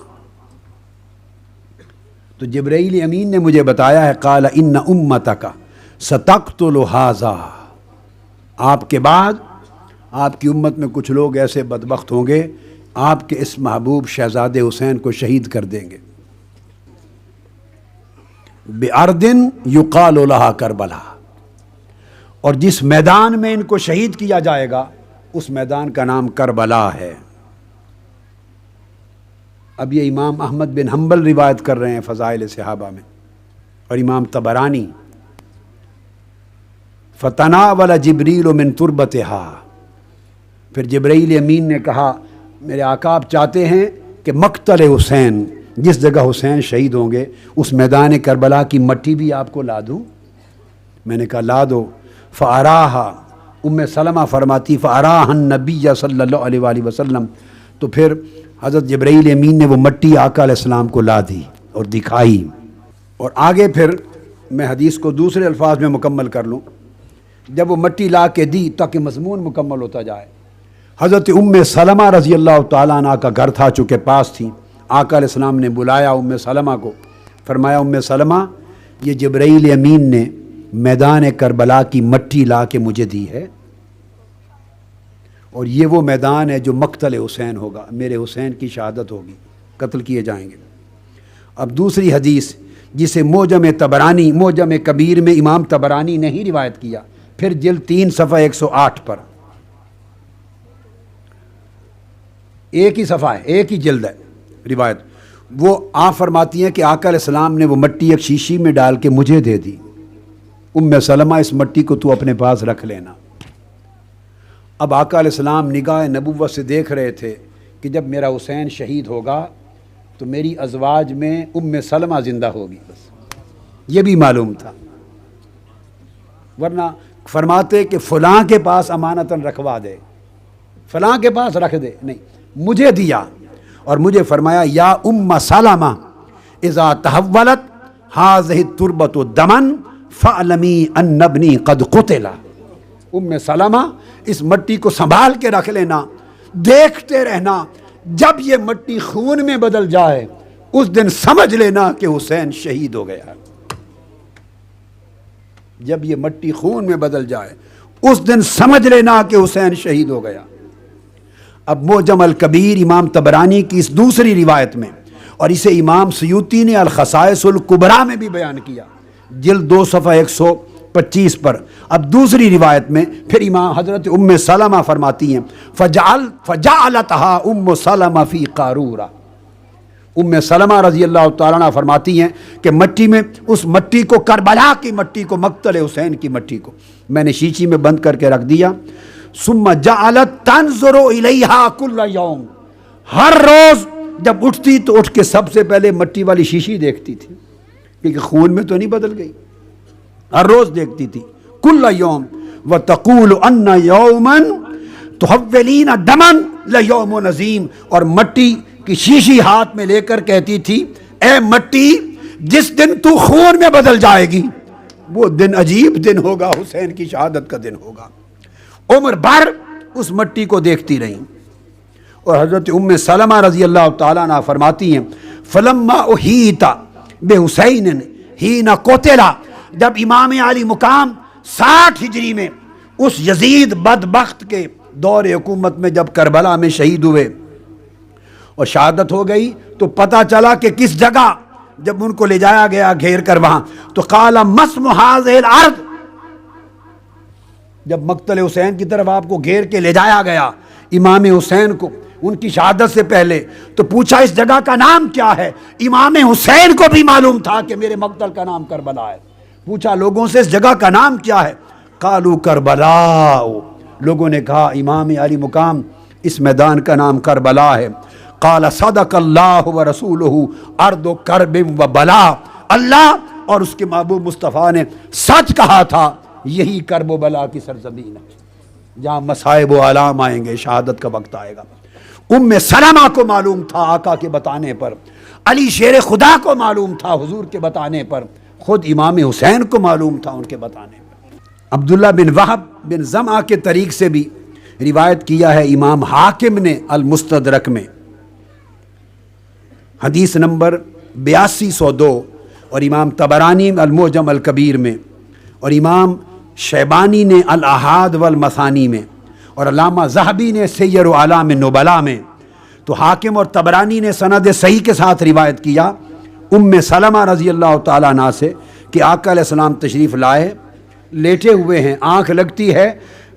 تو جبرائیل امین نے مجھے بتایا ہے قال ان امتک ستقتل ھذا، آپ کے بعد آپ کی امت میں کچھ لوگ ایسے بدبخت ہوں گے آپ کے اس محبوب شہزادے حسین کو شہید کر دیں گے. بِأَرْضٍ يُقَالُ لَهَا کربلا، اور جس میدان میں ان کو شہید کیا جائے گا اس میدان کا نام کربلا ہے. اب یہ امام احمد بن حنبل روایت کر رہے ہیں فضائل صحابہ میں، اور امام طبرانی، فتناول جبریل من تربتها، پھر جبرائیل امین نے کہا میرے آقا آپ چاہتے ہیں کہ مقتل حسین، جس جگہ حسین شہید ہوں گے، اس میدان کربلا کی مٹی بھی آپ کو لا دوں؟ میں نے کہا لا دو۔ فاراہا، ام سلمہ فرماتی فاراہ النبی صلی اللہ علیہ وآلہ وسلم، تو پھر حضرت جبرائیل امین نے وہ مٹی آقا علیہ السلام کو لا دی اور دکھائی۔ اور آگے پھر میں حدیث کو دوسرے الفاظ میں مکمل کر لوں، جب وہ مٹی لا کے دی تاکہ مضمون مکمل ہوتا جائے، حضرت ام سلمہ رضی اللہ تعالیٰ عنہ کا گھر تھا، چونکہ پاس تھی، آقا علیہ السلام نے بلایا ام سلمہ کو، فرمایا ام سلمہ یہ جبرائیل امین نے میدان کربلا کی مٹی لا کے مجھے دی ہے، اور یہ وہ میدان ہے جو مقتل حسین ہوگا، میرے حسین کی شہادت ہوگی، قتل کیے جائیں گے۔ اب دوسری حدیث جسے موجم طبرانی، موجم کبیر میں امام طبرانی نے ہی روایت کیا، پھر جلد 3 صفحہ 108 پر، ایک ہی صفحہ ہے، ایک ہی جلد ہے روایت، وہ آپ فرماتی ہیں کہ آقا علیہ السلام نے وہ مٹی ایک شیشی میں ڈال کے مجھے دے دی، ام سلمہ اس مٹی کو تو اپنے پاس رکھ لینا۔ اب آقا علیہ السلام نگاہ نبوت سے دیکھ رہے تھے کہ جب میرا حسین شہید ہوگا تو میری ازواج میں ام سلمہ زندہ ہوگی، بس یہ بھی معلوم تھا، ورنہ فرماتے کہ فلاں کے پاس امانتاً رکھوا دے، فلاں کے پاس رکھ دے، نہیں، مجھے دیا اور مجھے فرمایا یا ام سلمہ اذا تحولت هذه التربة دما فاعلمی ان ابنی قد قتل۔ ام سلمہ اس مٹی کو سنبھال کے رکھ لینا، دیکھتے رہنا، جب یہ مٹی خون میں بدل جائے اس دن سمجھ لینا کہ حسین شہید ہو گیا، جب یہ مٹی خون میں بدل جائے اس دن سمجھ لینا کہ حسین شہید ہو گیا۔ اب موجم الکبیر امام طبرانی کی اس دوسری روایت میں، اور اسے امام سیوطی نے الخصائص الکبریٰ میں بھی بیان کیا، جلد 2 صفحہ 125 پر، اب دوسری روایت میں پھر امام حضرت ام سلمہ فرماتی ہیں فجعلتها ام سلمہ فی قارورہ، ام سلمہ رضی اللہ تعالیٰ عنہ فرماتی ہیں کہ مٹی میں، اس مٹی کو، کربلا کی مٹی کو، مقتل حسین کی مٹی کو میں نے شیشی میں بند کر کے رکھ دیا۔ ثم جعلت تنظر الیہا کل یوم، ہر روز جب اٹھتی تو اٹھ کے سب سے پہلے مٹی والی شیشی دیکھتی تھی، کیونکہ خون میں تو نہیں بدل گئی، ہر روز دیکھتی تھی، کل یوم، وتقول ان یوما تحولین دما لیوم عظیم، اور مٹی کی شیشی ہاتھ میں لے کر کہتی تھی اے مٹی جس دن تو خون میں بدل جائے گی وہ دن عجیب دن ہوگا، حسین کی شہادت کا دن ہوگا۔ عمر بھر اس مٹی کو دیکھتی رہی، اور حضرت ام سلمہ رضی اللہ تعالیٰ عنہ فرماتی ہیں فلما احیط بحسین حین قتل، جب امام علی مقام 60 ہجری میں اس یزید بدبخت کے دور حکومت میں جب کربلا میں شہید ہوئے اور شہادت ہو گئی، تو پتہ چلا کہ کس جگہ، جب ان کو لے جایا گیا گھیر کر وہاں، تو قال مسم هذه الارض، جب مقتل حسین کی طرف آپ کو گھیر کے لے جایا گیا امام حسین کو ان کی شہادت سے پہلے، تو پوچھا اس جگہ کا نام کیا ہے؟ امام حسین کو بھی معلوم تھا کہ میرے مقتل کا نام کربلا ہے، پوچھا لوگوں سے اس جگہ کا نام کیا ہے؟ قالوا کربلا، لوگوں نے کہا امام علی مقام اس میدان کا نام کربلا ہے۔ قال صدق اللہ ورسولہ ارض کرب و بلا، اللہ اور اس کے محبوب مصطفیٰ نے سچ کہا تھا، یہی کرب و بلا کی سرزمین ہے جہاں مصائب و آلام آئیں گے، شہادت کا وقت آئے گا۔ ام سلمہ کو معلوم تھا آقا کے بتانے پر، علی شیر خدا کو معلوم تھا حضور کے بتانے پر، خود امام حسین کو معلوم تھا ان کے بتانے پر۔ عبداللہ بن وہب بن زمعہ کے طریق سے بھی روایت کیا ہے امام حاکم نے المستدرک میں، حدیث نمبر 8202، اور امام طبرانی المعجم الکبیر میں، اور امام شیبانی نے الاحاد والمثانی میں، اور علامہ ذہبی نے سیر و اعلام نبلاء میں۔ تو حاکم اور طبرانی نے سند صحیح کے ساتھ روایت کیا ام سلمہ رضی اللہ تعالیٰ عنہ سے کہ آقا علیہ السلام تشریف لائے، لیٹے ہوئے ہیں، آنکھ لگتی ہے،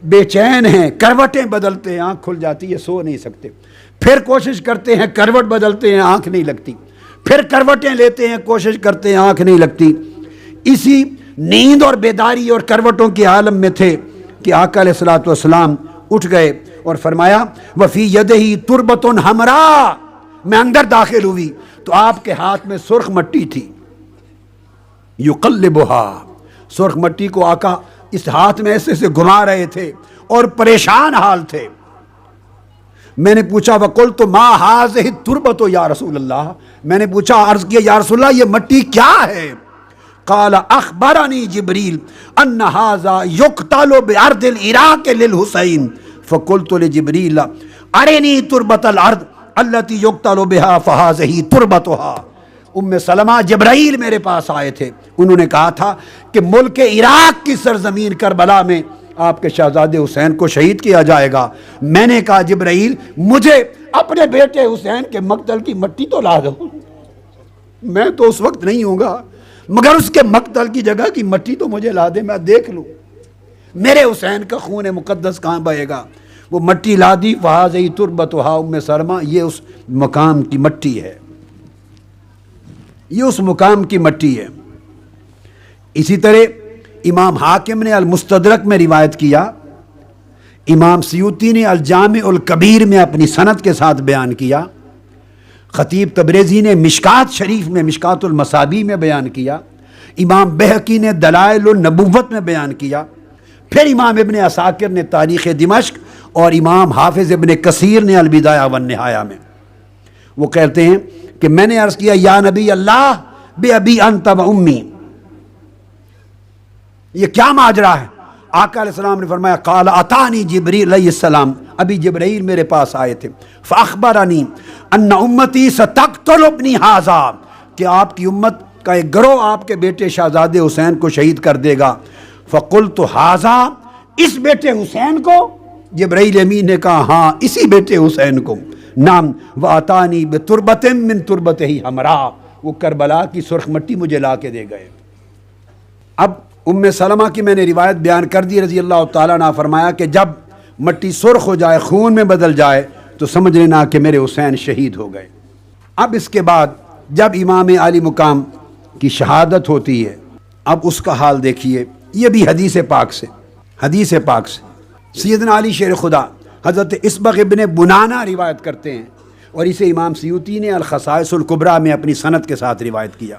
بے چین ہیں، کروٹیں بدلتے ہیں، آنکھ کھل جاتی ہے، سو نہیں سکتے، پھر کوشش کرتے ہیں کروٹ بدلتے ہیں آنکھ نہیں لگتی، پھر کروٹیں لیتے ہیں کوشش کرتے ہیں آنکھ نہیں لگتی۔ اسی نیند اور بیداری اور کروٹوں کے عالم میں تھے کہ آقا علیہ الصلوۃ والسلام اٹھ گئے اور فرمایا وفی یدہی تربۃ حمراء، میں اندر داخل ہوئی تو آپ کے ہاتھ میں سرخ مٹی تھی، یقلبھا، سرخ مٹی کو آقا اس ہاتھ میں ایسے سے گھما رہے تھے اور پریشان حال تھے۔ میں نے پوچھا وقلت ما ھذہ التربۃ یا رسول اللہ، میں نے پوچھا عرض کیا یا رسول اللہ یہ مٹی کیا ہے؟ قال اخبرنی جبریل ان ھذا یقتل بارض العراق للحسین، فقلت لجبریل ارنی تربۃ الارض التي یقتل بها فھذہ تربتھا۔ ام سلمہ جبرائیل میرے پاس آئے تھے، انہوں نے کہا تھا کہ ملک عراق کی سرزمین کربلا میں آپ کے شہزادے حسین کو شہید کیا جائے گا۔ میں نے کہا جبرائیل مجھے اپنے بیٹے حسین کے مقتل کی مٹی تو لا دو، میں تو اس وقت نہیں ہوں گا مگر اس کے مقتل کی جگہ کی مٹی تو مجھے لا دے، میں دیکھ لوں میرے حسین کا خون مقدس کہاں بہے گا۔ وہ مٹی لا دی، فھذہ تربتھا، ام سلمہ یہ اس مقام کی مٹی ہے، یہ اس مقام کی مٹی ہے۔ اسی طرح امام حاکم نے المستدرک میں روایت کیا، امام سیوطی نے الجامع الکبیر میں اپنی سند کے ساتھ بیان کیا، خطیب تبریزی نے مشکات شریف میں مشکات المصابیح میں بیان کیا، امام بہقی نے دلائل النبوت میں بیان کیا، پھر امام ابن عساکر نے تاریخ دمشق اور امام حافظ ابن کثیر نے البدایہ والنہایہ میں۔ وہ کہتے ہیں کہ میں نے عرض کیا یا نبی اللہ بے ابی انت و امی، یہ کیا ماجرا ہے؟ آقا علیہ السلام نے فرمایا قال اتانی جبریل علیہ السلام، ابھی جبرائیل میرے پاس آئے تھے، فاخبرنی ان امتی ستقتل ابنی ھذا، کہ آپ کی امت کا ایک گروہ آپ کے بیٹے شہزادے حسین کو شہید کر دے گا۔ فقلت ھذا، اس بیٹے حسین کو؟ جبرائیل امین نے کہا ہاں اسی بیٹے حسین کو۔ نام واتانی بتربۃ من تربتہ حمراء، وہ کربلا کی سرخ مٹی مجھے لا کے دے گئے۔ اب ام سلمہ کی میں نے روایت بیان کر دی رضی اللہ تعالیٰ عنہ، فرمایا کہ جب مٹی سرخ ہو جائے خون میں بدل جائے تو سمجھ لینا کہ میرے حسین شہید ہو گئے۔ اب اس کے بعد جب امام عالی مقام کی شہادت ہوتی ہے، اب اس کا حال دیکھیے، یہ بھی حدیث پاک سے سیدنا علی شیر خدا حضرت اسبغ ابن بنانہ روایت کرتے ہیں، اور اسے امام سیوطی نے الخصائص الکبریٰ میں اپنی سند کے ساتھ روایت کیا۔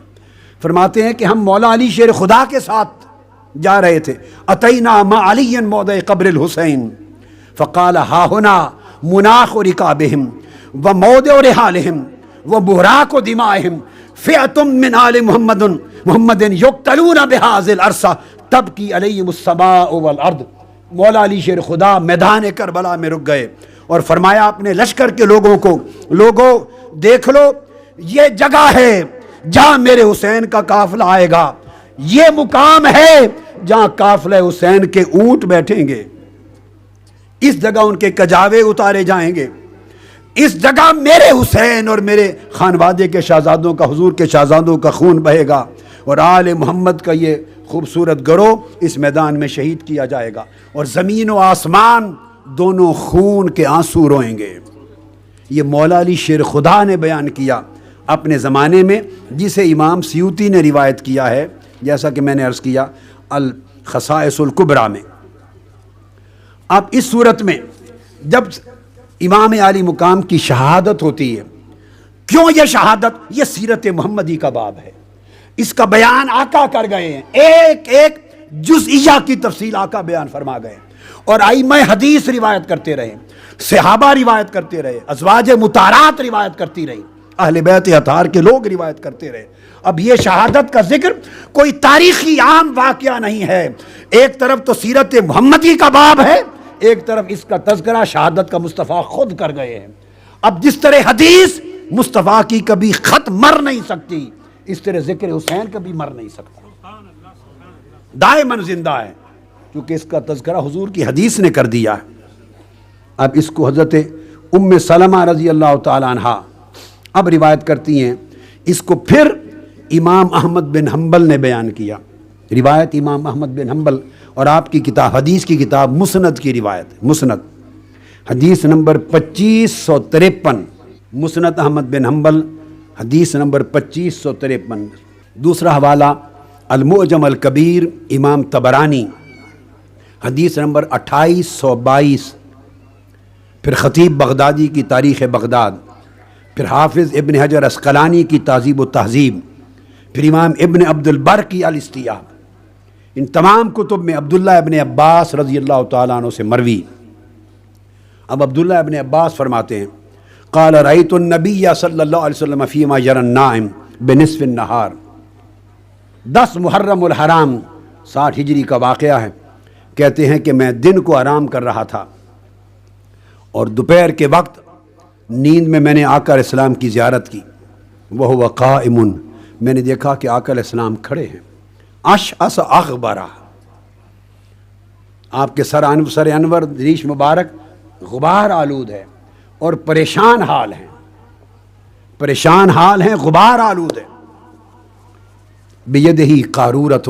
فرماتے ہیں کہ ہم مولا علی شیر خدا کے ساتھ جا رہے تھے، اتینا مع علی موضع قبر الحسین فقال ہا ہنا مناخ رکابہم و موضع رحالہم و بہراق دمائہم فئۃ من آل محمد یقتلون بہذا العرصہ تبکی علیہم السماء والارض۔ مولا علی شیر خدا میدان کربلا میں رک گئے اور فرمایا اپنے لشکر کے لوگوں کو، لوگوں دیکھ لو یہ جگہ ہے جہاں میرے حسین کا قافلہ آئے گا، یہ مقام ہے جہاں قافلہ حسین کے اونٹ بیٹھیں گے، اس جگہ ان کے کجاوے اتارے جائیں گے، اس جگہ میرے حسین اور میرے خانوادے کے شہزادوں کا، حضور کے شہزادوں کا خون بہے گا، اور آل محمد کا یہ خوبصورت گروہ اس میدان میں شہید کیا جائے گا، اور زمین و آسمان دونوں خون کے آنسو روئیں گے۔ یہ مولا علی شیر خدا نے بیان کیا اپنے زمانے میں، جسے امام سیوطی نے روایت کیا ہے، جیسا کہ میں نے عرض کیا الخصائص الکبریٰ میں۔ اب اس صورت میں جب امام عالی مقام کی شہادت ہوتی ہے، کیوں یہ شہادت؟ یہ سیرت محمدی کا باب ہے، اس کا بیان آقا کر گئے ہیں، ایک ایک جزئیہ کی تفصیل آقا بیان فرما گئے، اور ائمہ حدیث روایت کرتے رہے، صحابہ روایت کرتے رہے، ازواج مطہرات روایت کرتی رہی، اہل بیت اطہار کے لوگ روایت کرتے رہے۔ اب یہ شہادت کا ذکر کوئی تاریخی عام واقعہ نہیں ہے، ایک طرف تو سیرت محمدی کا باب ہے، ایک طرف اس کا تذکرہ شہادت کا مصطفیٰ خود کر گئے ہیں۔ اب جس طرح حدیث مصطفیٰ کی کبھی خط مر نہیں سکتی، اس طرح ذکر حسین کبھی مر نہیں سکتا، دائماً زندہ ہے، کیونکہ اس کا تذکرہ حضور کی حدیث نے کر دیا ہے۔ اب اس کو حضرت ام سلمہ رضی اللہ تعالیٰ عنہ اب روایت کرتی ہیں، اس کو پھر امام احمد بن حنبل نے بیان کیا، روایت امام احمد بن حنبل، اور آپ کی کتاب حدیث کی کتاب مسند کی روایت، مسند حدیث نمبر 2553، مسند احمد بن حنبل، حدیث نمبر 2553۔ دوسرا حوالہ المعجم الکبیر امام طبرانی، حدیث نمبر 2822۔ پھر خطیب بغدادی کی تاریخ بغداد، پھر حافظ ابن حجر عسقلانی کی تہذیب و تہذیب، پھر امام ابن عبد البر کی الاستیاب۔ ان تمام کتب میں عبداللہ ابن عباس رضی اللہ تعالیٰ عنہ سے مروی۔ اب عبداللہ ابن عباس فرماتے ہیں قال رأیت النبی صلی اللہ علیہ وسلم فیما یری النائم بنصف النہار۔ 10 محرم الحرام 60 ہجری کا واقعہ ہے۔ کہتے ہیں کہ میں دن کو آرام کر رہا تھا اور دوپہر کے وقت نیند میں نے آقا علیہ السلام کی زیارت کی۔ وہو قائم، میں نے دیکھا کہ آقا علیہ السلام کھڑے ہیں، اشعث اغبرہ، آپ کے سر انور ریش مبارک غبار آلود ہے اور پریشان حال ہیں، غبار آلود ہے۔ بیدہی قارورۃ،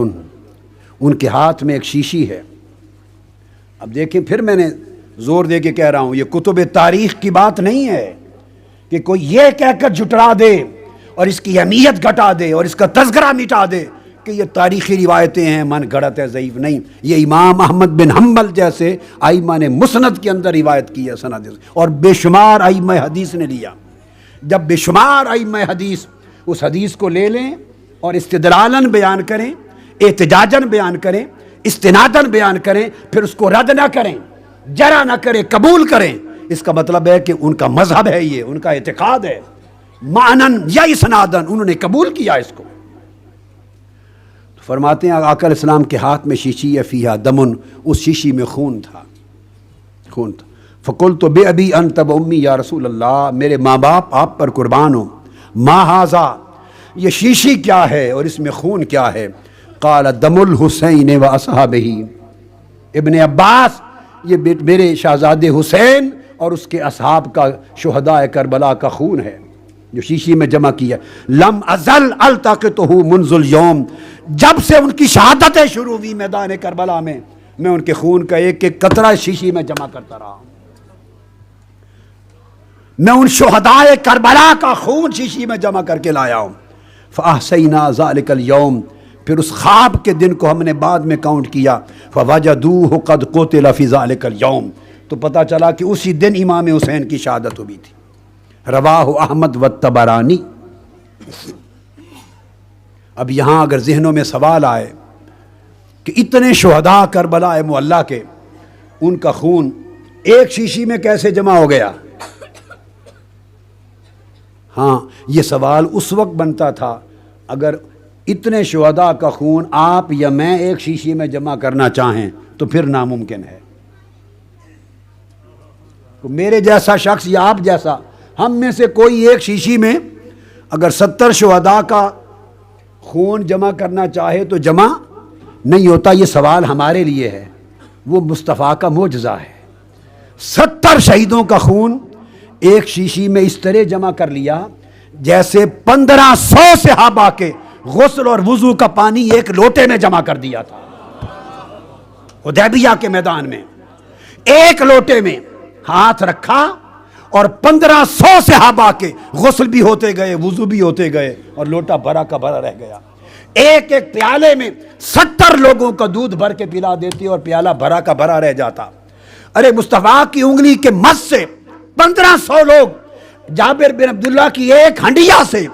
ان کے ہاتھ میں ایک شیشی ہے۔ اب دیکھیں، پھر میں نے زور دے کے کہہ رہا ہوں، یہ کتب تاریخ کی بات نہیں ہے کہ کوئی یہ کہہ کر جھٹلا دے اور اس کی اہمیت گھٹا دے اور اس کا تذکرہ مٹا دے کہ یہ تاریخی روایتیں ہیں، من گھڑت ہے، ضعیف نہیں۔ یہ امام احمد بن حنبل جیسے ائمہ نے مسند کے اندر روایت کی ہے سند، اور بے شمار ائمہ حدیث نے لیا۔ جب بے شمار ائمہ حدیث اس حدیث کو لے لیں اور استدلالن بیان کریں، احتجاجن بیان کریں، استنادن بیان کریں، پھر اس کو رد نہ کریں، جرا نہ کریں، قبول کریں، اس کا مطلب ہے کہ ان کا مذہب ہے، یہ ان کا اعتقاد ہے، معنن یا اسنادن انہوں نے قبول کیا اس کو۔ تو فرماتے ہیں آقا علیہ السلام کے ہاتھ میں شیشی ہے، فیہا دمن، اس شیشی میں خون تھا۔ فقلت بأبی انت بأمی یا رسول اللہ، میرے ماں باپ آپ پر قربان ہوں، ما ھذا، یہ شیشی کیا ہے اور اس میں خون کیا ہے؟ قال دم الحسین و اصحابہ، ابن عباس، یہ میرے شہزادے حسین اور اس کے اصحاب کا، شہداء کربلا کا خون ہے جو شیشی میں جمع کیا۔ لم ازل التقطہ منذ اليوم، جب سے ان کی شہادتیں شروع ہوئی میدان کربلا میں ان کے خون کا ایک ایک قطرہ شیشی میں جمع کرتا رہا ہوں۔ میں ان شہداء کربلا کا خون شیشی میں جمع کر کے لایا ہوں۔ فاحصینا ذلک اليوم، پھر اس خواب کے دن کو ہم نے بعد میں کاؤنٹ کیا، فوجدوہ قد قتل فی ذلک اليوم، تو پتہ چلا کہ اسی دن امام حسین کی شہادت ہوئی تھی۔ رواہ احمد والطبرانی۔ اب یہاں اگر ذہنوں میں سوال آئے کہ اتنے شہداء کربلا معلیٰ کے، ان کا خون ایک شیشی میں کیسے جمع ہو گیا؟ ہاں، یہ سوال اس وقت بنتا تھا اگر اتنے شہداء کا خون آپ یا میں ایک شیشی میں جمع کرنا چاہیں تو پھر ناممکن ہے۔ میرے جیسا شخص یا آپ جیسا، ہم میں سے کوئی ایک شیشی میں اگر 70 شہداء کا خون جمع کرنا چاہے تو جمع نہیں ہوتا۔ یہ سوال ہمارے لیے ہے، وہ مصطفیٰ کا معجزہ ہے۔ 70 شہیدوں کا خون ایک شیشی میں اس طرح جمع کر لیا جیسے 1500 صحابہ کے غسل اور وضو کا پانی ایک لوٹے میں جمع کر دیا تھا حدیبیہ کے میدان میں۔ ایک لوٹے میں ہاتھ رکھا اور 1500 صحابہ کے غسل بھی ہوتے گئے، وضو بھی ہوتے گئے، اور لوٹا بھرا کا بھرا رہ گیا۔ ایک ایک پیالے میں 70 لوگوں کا دودھ بھر کے پلا دیتی اور پیالہ بھرا کا بھرا رہ جاتا۔ ارے مصطفیٰ کی انگلی کے مس سے 1500 لوگ، جابر بن عبداللہ کی ایک ہنڈیا سے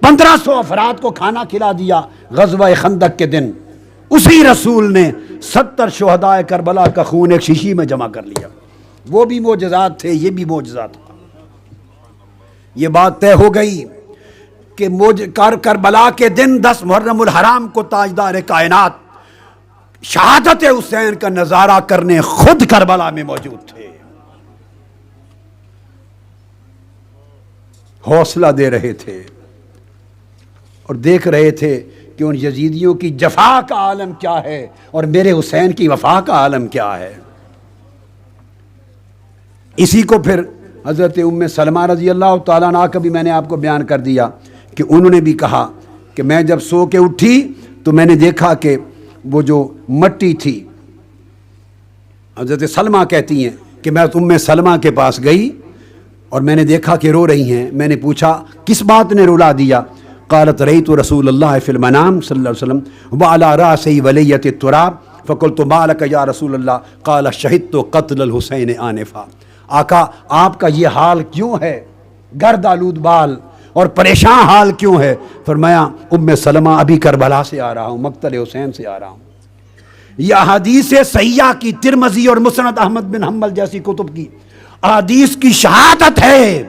1500 افراد کو کھانا کھلا دیا غزوہ خندق کے دن۔ اسی رسول نے 70 شہداء کربلا کا خون ایک شیشی میں جمع کر لیا۔ وہ بھی معجزات تھے، یہ بھی معجزات تھا۔ یہ بات طے ہو گئی کہ کربلا کے دن 10 محرم الحرام کو تاجدار کائنات شہادت حسین کا نظارہ کرنے خود کربلا میں موجود تھے، حوصلہ دے رہے تھے اور دیکھ رہے تھے کہ ان یزیدیوں کی جفا کا عالم کیا ہے اور میرے حسین کی وفا کا عالم کیا ہے۔ اسی کو پھر حضرت ام سلمہ رضی اللہ تعالیٰ عنہ کا بھی میں نے آپ کو بیان کر دیا کہ انہوں نے بھی کہا کہ میں جب سو کے اٹھی تو میں نے دیکھا کہ وہ جو مٹی تھی، حضرت سلمہ کہتی ہیں کہ میں ام سلمہ کے پاس گئی اور میں نے دیکھا کہ رو رہی ہیں. میں نے پوچھا کس بات نے رلا دیا؟ قالت رأيت رسول اللہ فی المنام صلی اللہ علیہ وسلم وعلى رأسه ولیۃ التراب فقلت ما لك یا رسول اللہ قال شہدت قتل الحسین آنفا. آقا آپ کا یہ حال کیوں ہے، گرد آلود بال اور پریشان حال کیوں ہے؟ فرمایا ام سلمہ ابھی کربلا سے آ رہا ہوں، مقتل حسین سے آ رہا ہوں. یہ احادیث صحیحہ کی، ترمذی اور مسند احمد بن حنبل جیسی کتب کی احادیث کی شہادت ہے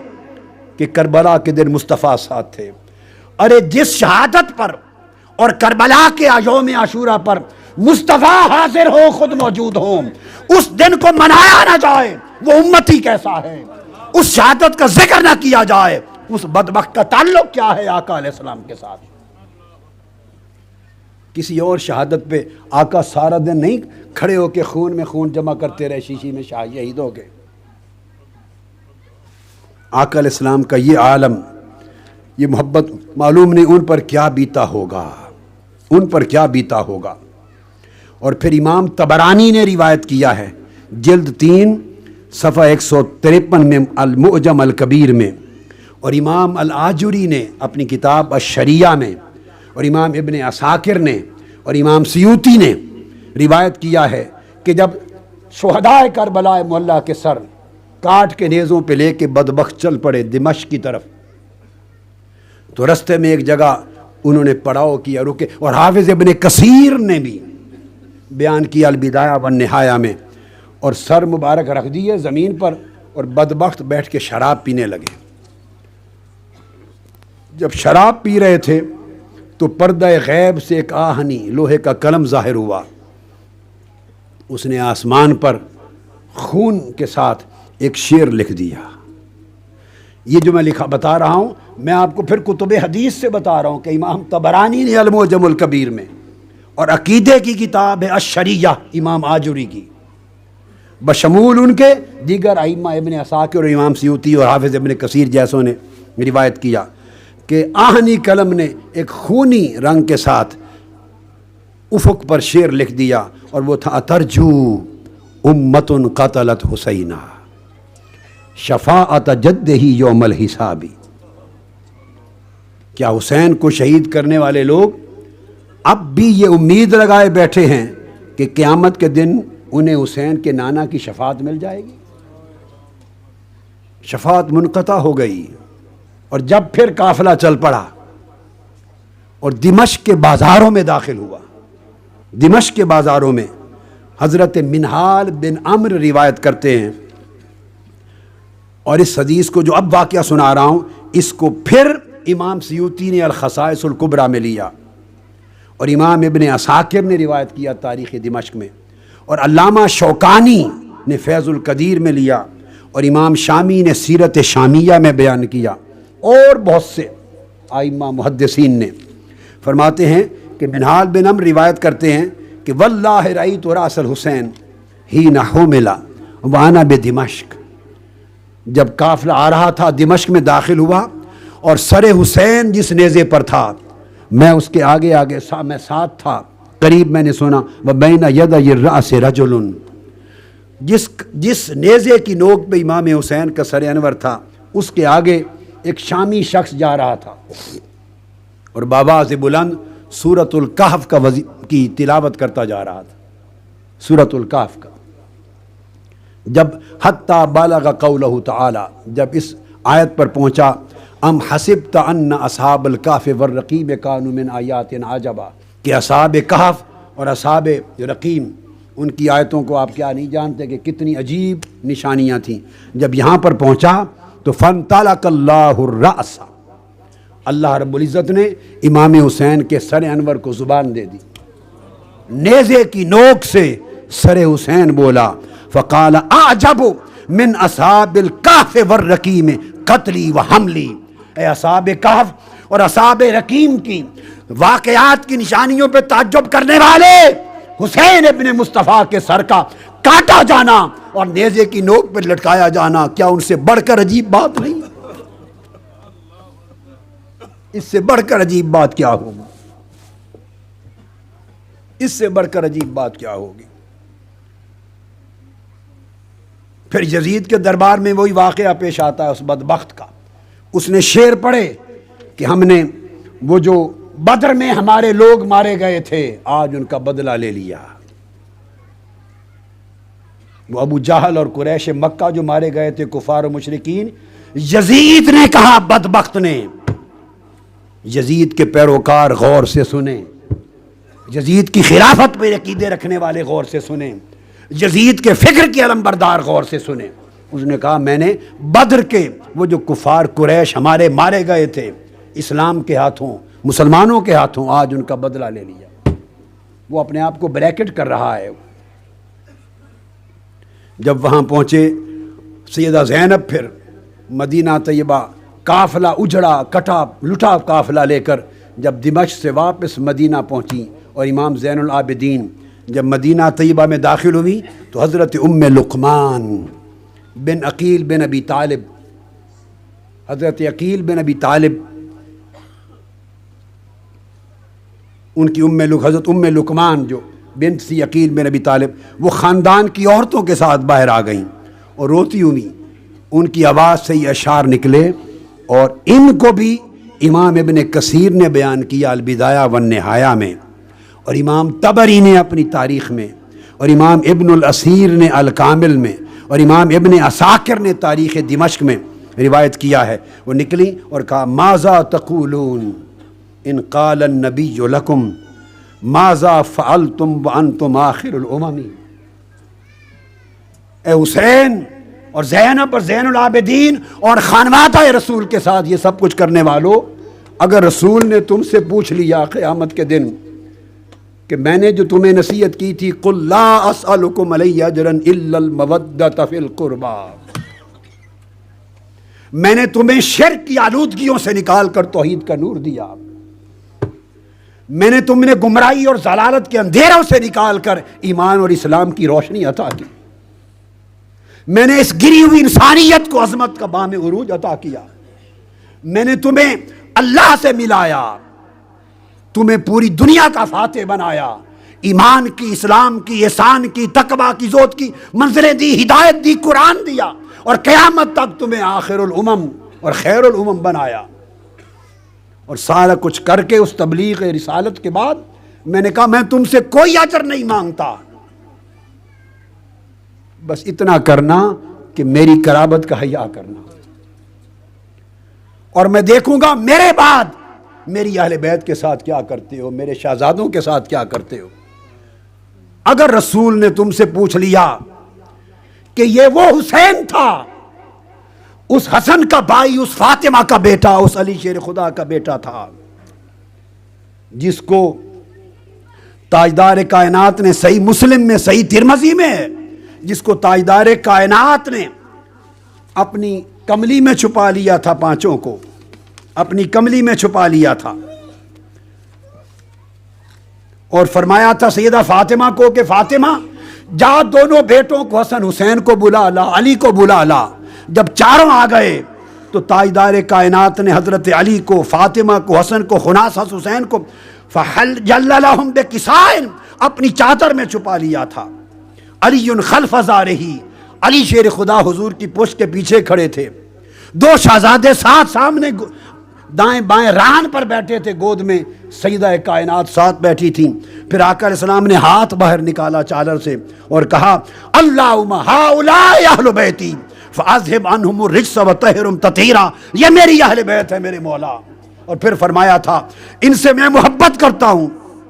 کہ کربلا کے دن مصطفیٰ ساتھ تھے. ارے جس شہادت پر اور کربلا کے یوم عاشورہ پر مصطفیٰ حاضر ہو، خود موجود ہوں، اس دن کو منایا نہ جائے، وہ امتی کیسا ہے؟ اس شہادت کا ذکر نہ کیا جائے، اس بدبخت کا تعلق کیا ہے آقا علیہ السلام کے ساتھ؟ کسی اور شہادت پہ آقا سارا دن نہیں کھڑے ہو کے خون میں خون جمع کرتے رہے، شیشی میں شہید ہو گئے. آقا علیہ السلام کا یہ عالم، یہ محبت، معلوم نہیں ان پر کیا بیتا ہوگا، ان پر کیا بیتا ہوگا. اور پھر امام طبرانی نے روایت کیا ہے جلد 3 صفحہ 153 میں المعجم الکبیر میں، اور امام الآجری نے اپنی کتاب الشریعہ میں، اور امام ابن عساکر نے اور امام سیوطی نے روایت کیا ہے کہ جب شہداء کربلا معلیٰ کے سر کاٹ کے نیزوں پہ لے کے بدبخت چل پڑے دمشق کی طرف، تو رستے میں ایک جگہ انہوں نے پڑاؤ کیا، رکے. اور حافظ ابن کثیر نے بھی بیان کیا البدایہ والنہایہ میں، اور سر مبارک رکھ دیے زمین پر اور بدبخت بیٹھ کے شراب پینے لگے. جب شراب پی رہے تھے تو پردہ غیب سے ایک آہنی لوہے کا قلم ظاہر ہوا. اس نے آسمان پر خون کے ساتھ ایک شعر لکھ دیا. یہ جو میں بتا رہا ہوں، میں آپ کو پھر کتب حدیث سے بتا رہا ہوں کہ امام طبرانی نے المعجم الکبیر میں، اور عقیدے کی کتاب ہے الشریعہ امام آجری کی، بشمول ان کے دیگر ائمہ ابن عساکر اور امام سیوطی اور حافظ ابن کثیر جیسوں نے روایت کیا کہ آہنی قلم نے ایک خونی رنگ کے ساتھ افق پر شعر لکھ دیا، اور وہ تھا اترجو امت قتلت حسینہ شفاعت جدہ یوم الحسابی. کیا حسین کو شہید کرنے والے لوگ اب بھی یہ امید لگائے بیٹھے ہیں کہ قیامت کے دن انہیں حسین کے نانا کی شفاعت مل جائے گی؟ شفاعت منقطع ہو گئی. اور جب پھر قافلہ چل پڑا اور دمشق کے بازاروں میں داخل ہوا، دمشق کے بازاروں میں حضرت منہال بن عمرو روایت کرتے ہیں، اور اس حدیث کو جو اب واقعہ سنا رہا ہوں اس کو پھر امام سیوطی نے الخصائص الکبریٰ میں لیا، اور امام ابن عساکر نے روایت کیا تاریخ دمشق میں، اور علامہ شوکانی نے فیض القدیر میں لیا، اور امام شامی نے سیرت شامیہ میں بیان کیا، اور بہت سے ائمہ محدثین نے. فرماتے ہیں کہ منہال بن عمرو روایت کرتے ہیں کہ واللہ رأیت راس الحسین حین حمل وانا بدمشق. جب قافلہ آ رہا تھا دمشق میں داخل ہوا، اور سر حسین جس نیزے پر تھا میں اس کے آگے آگے میں ساتھ تھا، قریب میں نے سنا وبین یدی الرأس رجل، جس نیزے کی نوک پہ امام حسین کا سر انور تھا اس کے آگے ایک شامی شخص جا رہا تھا، اور بآواز بلند سورۃ الکہف کی تلاوت کرتا جا رہا تھا، سورۃ الکہف کا. جب حتی بالغ قولہ تعالی، جب اس آیت پر پہنچا ام حسبت ان اصحاب الکہف والرقیم کانوا من آیاتنا عجبا، کہ اصحاب کہف اور اصحاب رقیم ان کی آیتوں کو آپ کیا نہیں جانتے کہ کتنی عجیب نشانیاں تھیں. جب یہاں پر پہنچا تو فانطلق اللہ الرأس، اللہ رب العزت نے امام حسین کے سر انور کو زبان دے دی، نیزے کی نوک سے سر حسین بولا فقال اعجب من اصحاب الکہف والرقیم قتلی و حملی. اے اصحاب کہف اور اصحاب رقیم کی واقعات کی نشانیوں پہ تعجب کرنے والے، حسین ابن مصطفیٰ کے سر کا کاٹا جانا اور نیزے کی نوک پہ لٹکایا جانا کیا ان سے بڑھ کر عجیب بات نہیں؟ اس سے بڑھ کر عجیب بات کیا ہوگی؟ اس سے بڑھ کر عجیب بات کیا ہوگی؟ پھر یزید کے دربار میں وہی واقعہ پیش آتا ہے اس بدبخت کا. اس نے شعر پڑھے کہ ہم نے وہ جو بدر میں ہمارے لوگ مارے گئے تھے آج ان کا بدلہ لے لیا. وہ ابو جہل اور قریش مکہ جو مارے گئے تھے کفار و مشرکین، یزید نے کہا بدبخت نے. یزید کے پیروکار غور سے سنیں، یزید کی خلافت پہ عقیدے رکھنے والے غور سے سنیں، یزید کے فکر کے علمبردار غور سے سنیں. اس نے کہا میں نے بدر کے وہ جو کفار قریش ہمارے مارے گئے تھے اسلام کے ہاتھوں، مسلمانوں کے ہاتھوں، آج ان کا بدلہ لے لیا. وہ اپنے آپ کو بریکٹ کر رہا ہے. جب وہاں پہنچے سیدہ زینب پھر مدینہ طیبہ قافلہ اجڑا کٹا لٹا قافلہ لے کر جب دمشق سے واپس مدینہ پہنچی اور امام زین العابدین جب مدینہ طیبہ میں داخل ہوئی تو حضرت ام لقمان بن عقیل بن ابی طالب، حضرت عقیل بن ابی طالب ان کی حضرت ام لقمان جو بنت سی عقیل بن ابی طالب، وہ خاندان کی عورتوں کے ساتھ باہر آ گئیں اور روتی ہوئی. ان کی آواز سے یہ اشعار نکلے اور ان کو بھی امام ابن کثیر نے بیان کیا البدایہ والنہایہ میں، اور امام طبری نے اپنی تاریخ میں، اور امام ابن الاسیر نے الکامل میں، اور امام ابن عساکر نے تاریخ دمشق میں روایت کیا ہے. وہ نکلی اور کہا ماذا تقولون ان قال النبی لکم ماذا فعلتم وانتم آخر الامم. اے حسین اور زینب اور زین العابدین اور خانوادہ رسول کے ساتھ یہ سب کچھ کرنے والوں، اگر رسول نے تم سے پوچھ لیا قیامت کے دن کہ میں نے جو تمہیں نصیحت کی تھی قل لا اسألکم علیہ اجرا الا المودۃ فی القربى، میں نے تمہیں شرک کی آلودگیوں سے نکال کر توحید کا نور دیا، میں نے تم نے گمراہی اور ضلالت کے اندھیروں سے نکال کر ایمان اور اسلام کی روشنی عطا کی، میں نے اس گری ہوئی انسانیت کو عظمت کا بام عروج عطا کیا، میں نے تمہیں اللہ سے ملایا، تمہیں پوری دنیا کا فاتح بنایا، ایمان کی، اسلام کی، احسان کی، تقویٰ کی، زہد کی منزلیں دی، ہدایت دی، قرآن دیا، اور قیامت تک تمہیں آخر الامم اور خیر الامم بنایا. اور سارا کچھ کر کے اس تبلیغ رسالت کے بعد میں نے کہا میں تم سے کوئی اجر نہیں مانگتا، بس اتنا کرنا کہ میری قرابت کا حیا کرنا، اور میں دیکھوں گا میرے بعد میری اہل بیت کے ساتھ کیا کرتے ہو، میرے شہزادوں کے ساتھ کیا کرتے ہو. اگر رسول نے تم سے پوچھ لیا کہ یہ وہ حسین تھا، اس حسن کا بھائی، اس فاطمہ کا بیٹا، اس علی شیر خدا کا بیٹا تھا، جس کو تاجدار کائنات نے صحیح مسلم میں، صحیح ترمذی میں ہے، جس کو تاجدار کائنات نے اپنی کملی میں چھپا لیا تھا، پانچوں کو اپنی کملی میں چھپا لیا تھا، اور فرمایا تھا سیدہ فاطمہ کو کہ فاطمہ جا دونوں بیٹوں کو، حسن حسین کو بلا لا، علی کو بلا لا. جب چاروں آ گئے تو تاجدار کائنات نے حضرت علی کو، فاطمہ کو، حسن کو، خناس حسین کو فَحَلْ لَهُمْ بِكِسَائٍ اپنی چادر میں چھپا لیا تھا. علی خلف ظہرہ، علی شیر خدا حضور کی پشت کے پیچھے کھڑے تھے، دو شہزادے ساتھ سامنے دائیں بائیں ران پر بیٹھے تھے، گود میں سیدہ کائنات ساتھ بیٹھی تھیں. پھر آقا علیہ السلام نے ہاتھ باہر نکالا چادر سے اور کہا اللہم ہؤلاء اہل بیتی فاذہب عنہم الرجس وطہرہم تطہیرا، یہ میری اہل بیت ہے میرے مولا. اور پھر فرمایا تھا ان سے میں محبت کرتا ہوں،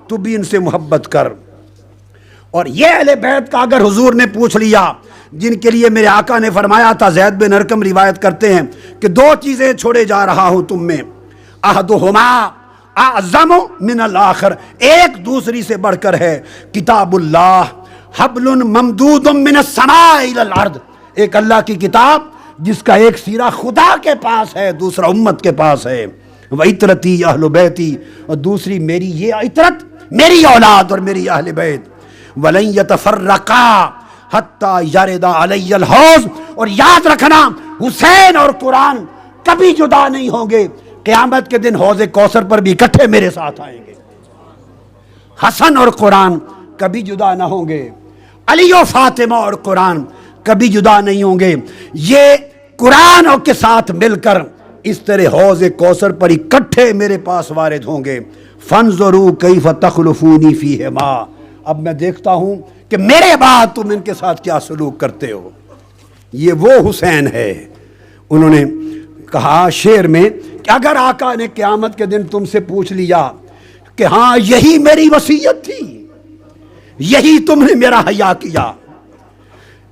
تو بھی ان سے محبت کر. اور یہ اہل بیت کا اگر حضور نے پوچھ لیا، جن کے لیے میرے آقا نے فرمایا تھا، زید بن ارقم روایت کرتے ہیں کہ دو چیزیں چھوڑے جا رہا ہوں تم میں، احدہما اعظم من الاخر، ایک دوسری سے بڑھ کر ہے، کتاب اللہ حبل ممدود من السماء الى الارض، ایک اللہ کی کتاب جس کا ایک سیرہ خدا کے پاس ہے، دوسرا امت کے پاس ہے، وعطرتی اہل بیتی، اور دوسری میری یہ عطرت، میری اولاد اور میری اہل بیت، ولن یتفرقا حتی یرد علی الحوض، اور یاد رکھنا حسین اور قرآن کبھی جدا نہیں ہوں گے، قیامت کے دن حوض کوثر پر بھی اکٹھے میرے ساتھ آئیں گے. حسن اور قرآن کبھی جدا نہ ہوں گے، علی و فاطمہ اور قرآن کبھی جدا نہیں ہوں گے. یہ قرآن کے ساتھ مل کر اس طرح حوض کوثر پر اکٹھے میرے پاس وارد ہوں گے. فانظروا کیف تخلفونی فیہما. اب میں دیکھتا ہوں کہ میرے بعد تم ان کے ساتھ کیا سلوک کرتے ہو. یہ وہ حسین ہے. انہوں نے کہا شعر میں کہ اگر آقا نے قیامت کے دن تم سے پوچھ لیا کہ ہاں یہی میری وصیت تھی, یہی تم نے میرا حیا کیا,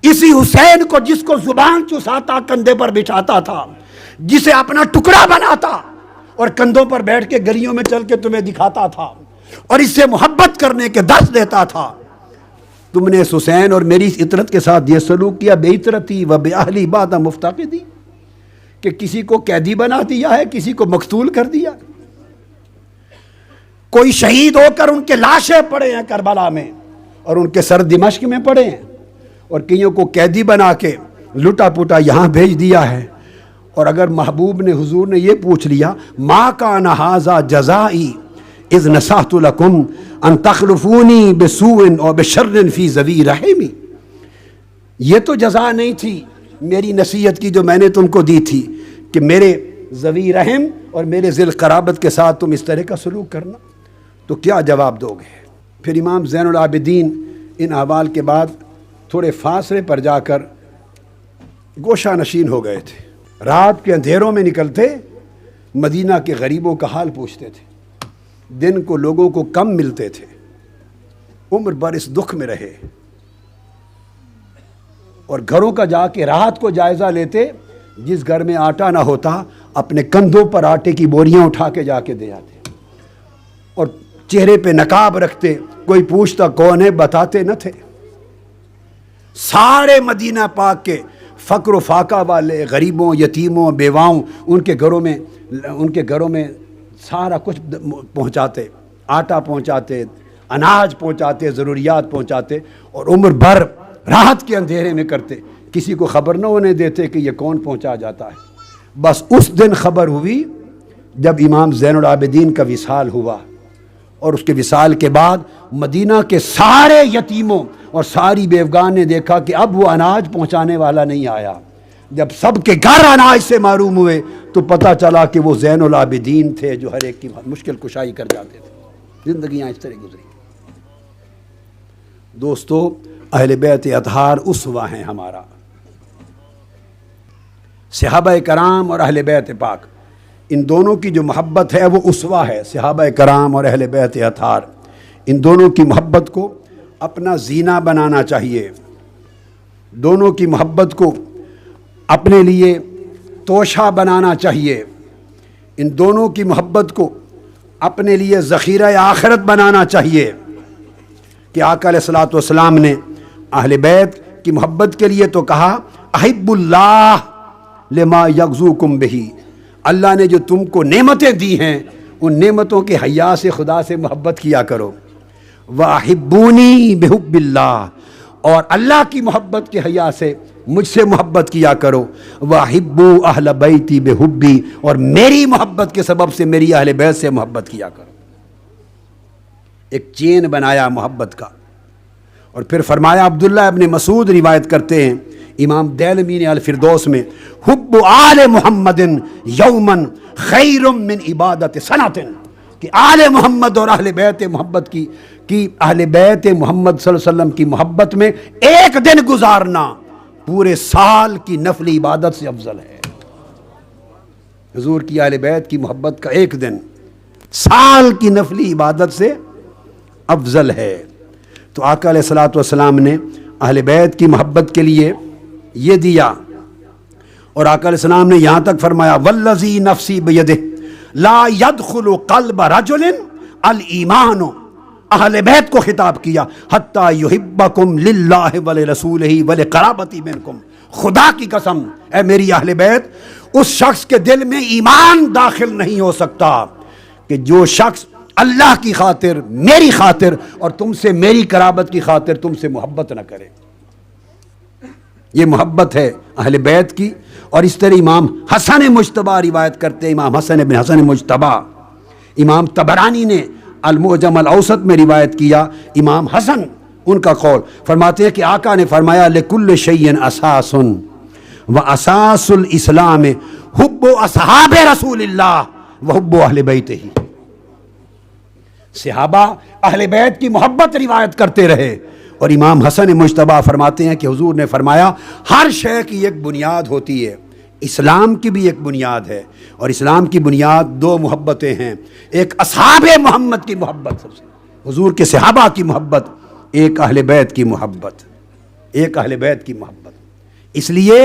اسی حسین کو جس کو زبان چساتا کندھے پر بٹھاتا تھا, جسے اپنا ٹکڑا بناتا اور کندھوں پر بیٹھ کے گلیوں میں چل کے تمہیں دکھاتا تھا اور اس سے محبت کرنے کے درس دیتا تھا, تم نے اس حسین اور میری اس عطرت کے ساتھ یہ سلوک کیا بے عطرتی و بے اہلی بعد مفتقدی, کہ کسی کو قیدی بنا دیا ہے, کسی کو مقتول کر دیا. کوئی شہید ہو کر ان کے لاشیں پڑے ہیں کربلا میں اور ان کے سر دمشق میں پڑے ہیں, اور کئیوں کو قیدی بنا کے لٹا پٹا یہاں بھیج دیا ہے. اور اگر محبوب نے حضور نے یہ پوچھ لیا ما کان ھذا جزائی اذ نصحت لکم ان تخلفونی بسوء اور بشر فی ذوی رحمی, یہ تو جزا نہیں تھی میری نصیحت کی جو میں نے تم کو دی تھی کہ میرے ذوی رحم اور میرے ذی القرابت کے ساتھ تم اس طرح کا سلوک کرنا, تو کیا جواب دو گے؟ پھر امام زین العابدین ان احوال کے بعد تھوڑے فاصلے پر جا کر گوشہ نشین ہو گئے تھے. رات کے اندھیروں میں نکلتے, مدینہ کے غریبوں کا حال پوچھتے تھے. دن کو لوگوں کو کم ملتے تھے, عمر بھر اس دکھ میں رہے, اور گھروں کا جا کے رات کو جائزہ لیتے. جس گھر میں آٹا نہ ہوتا اپنے کندھوں پر آٹے کی بوریاں اٹھا کے جا کے دے آتے, اور چہرے پہ نقاب رکھتے, کوئی پوچھتا کون ہے بتاتے نہ تھے. سارے مدینہ پاک کے فقر و فاقہ والے غریبوں, یتیموں, بیواؤں ان کے گھروں میں سارا کچھ پہنچاتے, آٹا پہنچاتے, اناج پہنچاتے, ضروریات پہنچاتے, اور عمر بھر رات کے اندھیرے میں کرتے. کسی کو خبر نہ ہونے دیتے کہ یہ کون پہنچا جاتا ہے. بس اس دن خبر ہوئی جب امام زین العابدین کا وصال ہوا, اور اس کے وصال کے بعد مدینہ کے سارے یتیموں اور ساری بیوگان نے دیکھا کہ اب وہ اناج پہنچانے والا نہیں آیا. جب سب کے گھر اناج سے معروم ہوئے تو پتہ چلا کہ وہ زین العابدین تھے جو ہر ایک کی مشکل کشائی کر جاتے تھے. زندگیاں اس طرح گزری. دوستو, اہل بیت اطہار اسوہ ہیں ہمارا. صحابہ کرام اور اہل بیت پاک, ان دونوں کی جو محبت ہے وہ اسوہ ہے. صحابہ کرام اور اہل بیت اطہار, ان دونوں کی محبت کو اپنا زینہ بنانا چاہیے. دونوں کی محبت کو اپنے لیے توشہ بنانا چاہیے. ان دونوں کی محبت کو اپنے لیے ذخیرہ آخرت بنانا چاہیے. کہ آقا علیہ الصلوۃ والسلام نے اہل بیت کی محبت کے لیے تو کہا احب اللہ لما یغزوکم بہی, اللہ نے جو تم کو نعمتیں دی ہیں ان نعمتوں کے حیا سے خدا سے محبت کیا کرو. وَأَحِبُّونِي بِحُبِّ اللَّهِ, اور اللہ کی محبت کے حیا سے مجھ سے محبت کیا کرو. وَأَحِبُّوا أَهْلَ بَيْتِي بِحُبِّي, اور میری محبت کے سبب سے میری اہل بیت سے محبت کیا کرو. ایک چین بنایا محبت کا. اور پھر فرمایا, عبداللہ ابن مسعود روایت کرتے ہیں, امام دیلمی نے الفردوس میں, حب آل محمد یومن خیر من عبادت سنۃ, کہ آل محمد اور اہل بیت محمد کی اہل بیت محمد صلی اللہ علیہ وسلم کی محبت میں ایک دن گزارنا پورے سال کی نفلی عبادت سے افضل ہے. حضور کی اہل بیت کی محبت کا ایک دن سال کی نفلی عبادت سے افضل ہے. تو آقا علیہ الصلوۃ والسلام نے اہل بیت کی محبت کے لیے یہ دیا. اور آقا علیہ السلام نے یہاں تک فرمایا, والذی نفسی بیدہ لا يدخل قلب رجل الایمان, اہل بیت کو خطاب کیا, حتی یحبکم للہ ولرسولہ ولقرابتی منکم, خدا کی قسم اے میری اہل بیت, اس شخص کے دل میں ایمان داخل نہیں ہو سکتا کہ جو شخص اللہ کی خاطر, میری خاطر اور تم سے میری قرابت کی خاطر تم سے محبت نہ کرے. یہ محبت ہے اہل بیت کی. اور اس طرح امام حسن مجتبیٰ روایت کرتے ہیں, امام حسن بن حسن مجتبیٰ, امام طبرانی نے المعجم الاوسط میں روایت کیا, امام حسن ان کا قول فرماتے ہیں کہ آقا نے فرمایا لکل شیء اساس و اساس الاسلام حب اصحاب رسول اللہ و حب اہل بیتہ. صحابہ اہل بیت کی محبت روایت کرتے رہے. اور امام حسن مجتبیٰ فرماتے ہیں کہ حضور نے فرمایا ہر شے کی ایک بنیاد ہوتی ہے، اسلام کی بھی ایک بنیاد ہے، اور اسلام کی بنیاد دو محبتیں ہیں، ایک اصحاب محمد کی محبت، حضور کے صحابہ کی محبت، ایک اہل بیت کی محبت، ایک اہل بیت کی محبت. اس لیے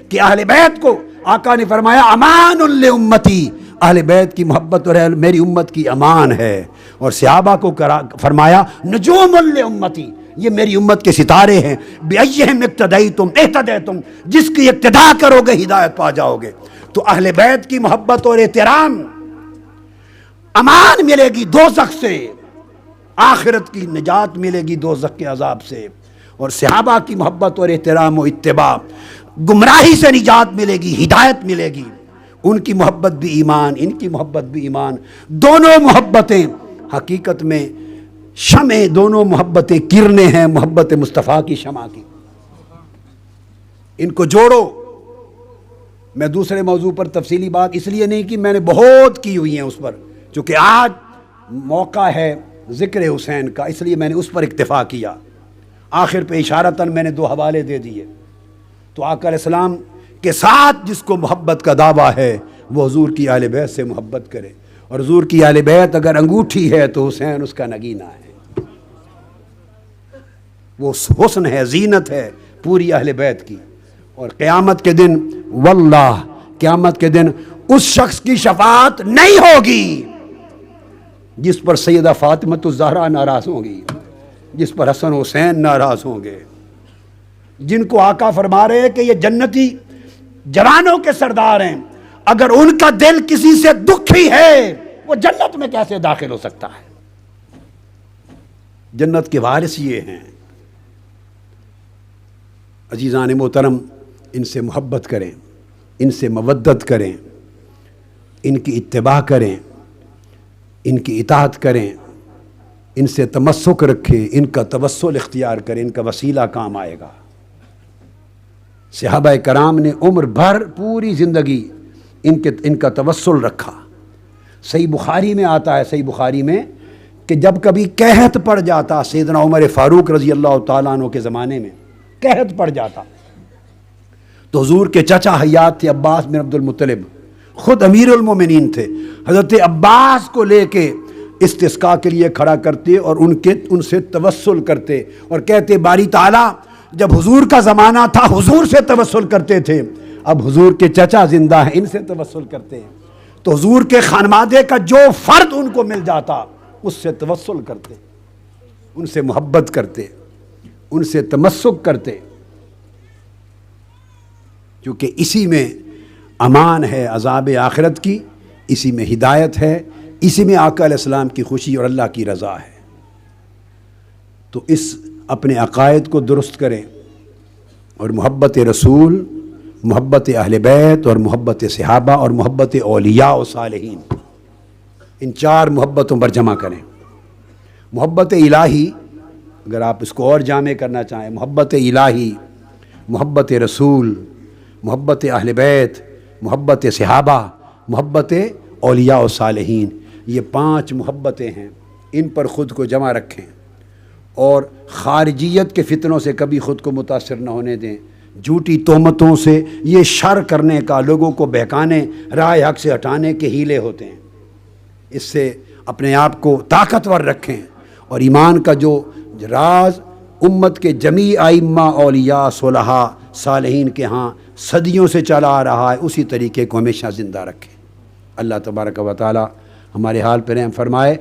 کہ اہل بیت کو آقا نے فرمایا امان لامتی، اہل بیت کی محبت اور میری امت کی امان ہے. اور صحابہ کو فرمایا نجوم لامتی، یہ میری امت کے ستارے ہیں. بِأَيِّهِمْ اقْتَدَيْتُمْ اهْتَدَيْتُمْ، جس کی اقتداء کرو گے ہدایت پا جاؤ گے. تو اہل بیت کی محبت اور احترام، امان ملے گی دوزخ سے، آخرت کی نجات ملے گی دوزخ کے عذاب سے. اور صحابہ کی محبت اور احترام و اتباع، گمراہی سے نجات ملے گی، ہدایت ملے گی. ان کی محبت بھی ایمان، ان کی محبت بھی ایمان. دونوں محبتیں حقیقت میں شمع، دونوں محبتیں کرنیں ہیں محبت مصطفیٰ کی شمع کی. ان کو جوڑو. میں دوسرے موضوع پر تفصیلی بات اس لیے نہیں کی، میں نے بہت کی ہوئی ہیں اس پر، چونکہ آج موقع ہے ذکر حسین کا، اس لیے میں نے اس پر اکتفا کیا. آخر پہ اشارتاً میں نے 2 حوالے دے دیے. تو آقا علیہ السلام کے ساتھ جس کو محبت کا دعویٰ ہے وہ حضور کی اہل بیت سے محبت کرے. اور حضور کی اہل بیت اگر انگوٹھی ہے تو حسین اس کا نگینہ ہے، وہ حسن ہے، زینت ہے پوری اہل بیت کی. اور قیامت کے دن، واللہ قیامت کے دن اس شخص کی شفاعت نہیں ہوگی جس پر سیدہ فاطمہ الزہرا ناراض ہوں گی، جس پر حسن حسین ناراض ہوں گے، جن کو آقا فرما رہے ہیں کہ یہ جنتی جوانوں کے سردار ہیں. اگر ان کا دل کسی سے دکھی ہے وہ جنت میں کیسے داخل ہو سکتا ہے؟ جنت کے وارث یہ ہیں. عزیزان محترم، ان سے محبت کریں، ان سے مودت کریں، ان کی اتباع کریں، ان کی اطاعت کریں، ان سے تمسک رکھیں، ان کا توسل اختیار کریں، ان کا وسیلہ کام آئے گا. صحابہ کرام نے عمر بھر پوری زندگی ان کا توسل رکھا. صحیح بخاری میں آتا ہے، صحیح بخاری میں، کہ جب کبھی قحط پڑ جاتا سیدنا عمر فاروق رضی اللہ تعالیٰ عنہ کے زمانے میں قحط پڑ جاتا تو حضور کے چچا حیات تھے عباس بن عبد المطلب، خود امیر المومنین تھے. حضرت عباس کو لے کے استسقاء کے لیے کھڑا کرتے اور ان سے توسل کرتے اور کہتے باری تعالیٰ جب حضور کا زمانہ تھا حضور سے توسل کرتے تھے، اب حضور کے چچا زندہ ہیں ان سے توسل کرتے ہیں. تو حضور کے خانوادے کا جو فرد ان کو مل جاتا اس سے توسل کرتے، ان سے محبت کرتے، ان سے تمسک کرتے، کیونکہ اسی میں امان ہے عذاب آخرت کی، اسی میں ہدایت ہے، اسی میں آقا علیہ السلام کی خوشی اور اللہ کی رضا ہے. تو اس اپنے عقائد کو درست کریں اور محبت رسول، محبت اہل بیت اور محبت صحابہ اور محبت اولیاء و صالحین، ان 4 محبتوں پر جمع کریں. محبت الہی، اگر آپ اس کو اور جامع کرنا چاہیں، محبت الہی، محبت رسول، محبت اہل بیت، محبت صحابہ، محبت اولیاء و صالحین، یہ 5 محبتیں ہیں. ان پر خود کو جمع رکھیں اور خارجیت کے فتنوں سے کبھی خود کو متاثر نہ ہونے دیں. جھوٹی تہمتوں سے، یہ شر کرنے کا، لوگوں کو بہکانے، راہ حق سے ہٹانے کے ہیلے ہوتے ہیں. اس سے اپنے آپ کو طاقتور رکھیں اور ایمان کا جو راز امت کے جمیع ائمہ، اولیاء، صلحاء، صالحین کے ہاں صدیوں سے چلا آ رہا ہے، اسی طریقے کو ہمیشہ زندہ رکھیں. اللہ تبارک و تعالی ہمارے حال پر رحم فرمائے.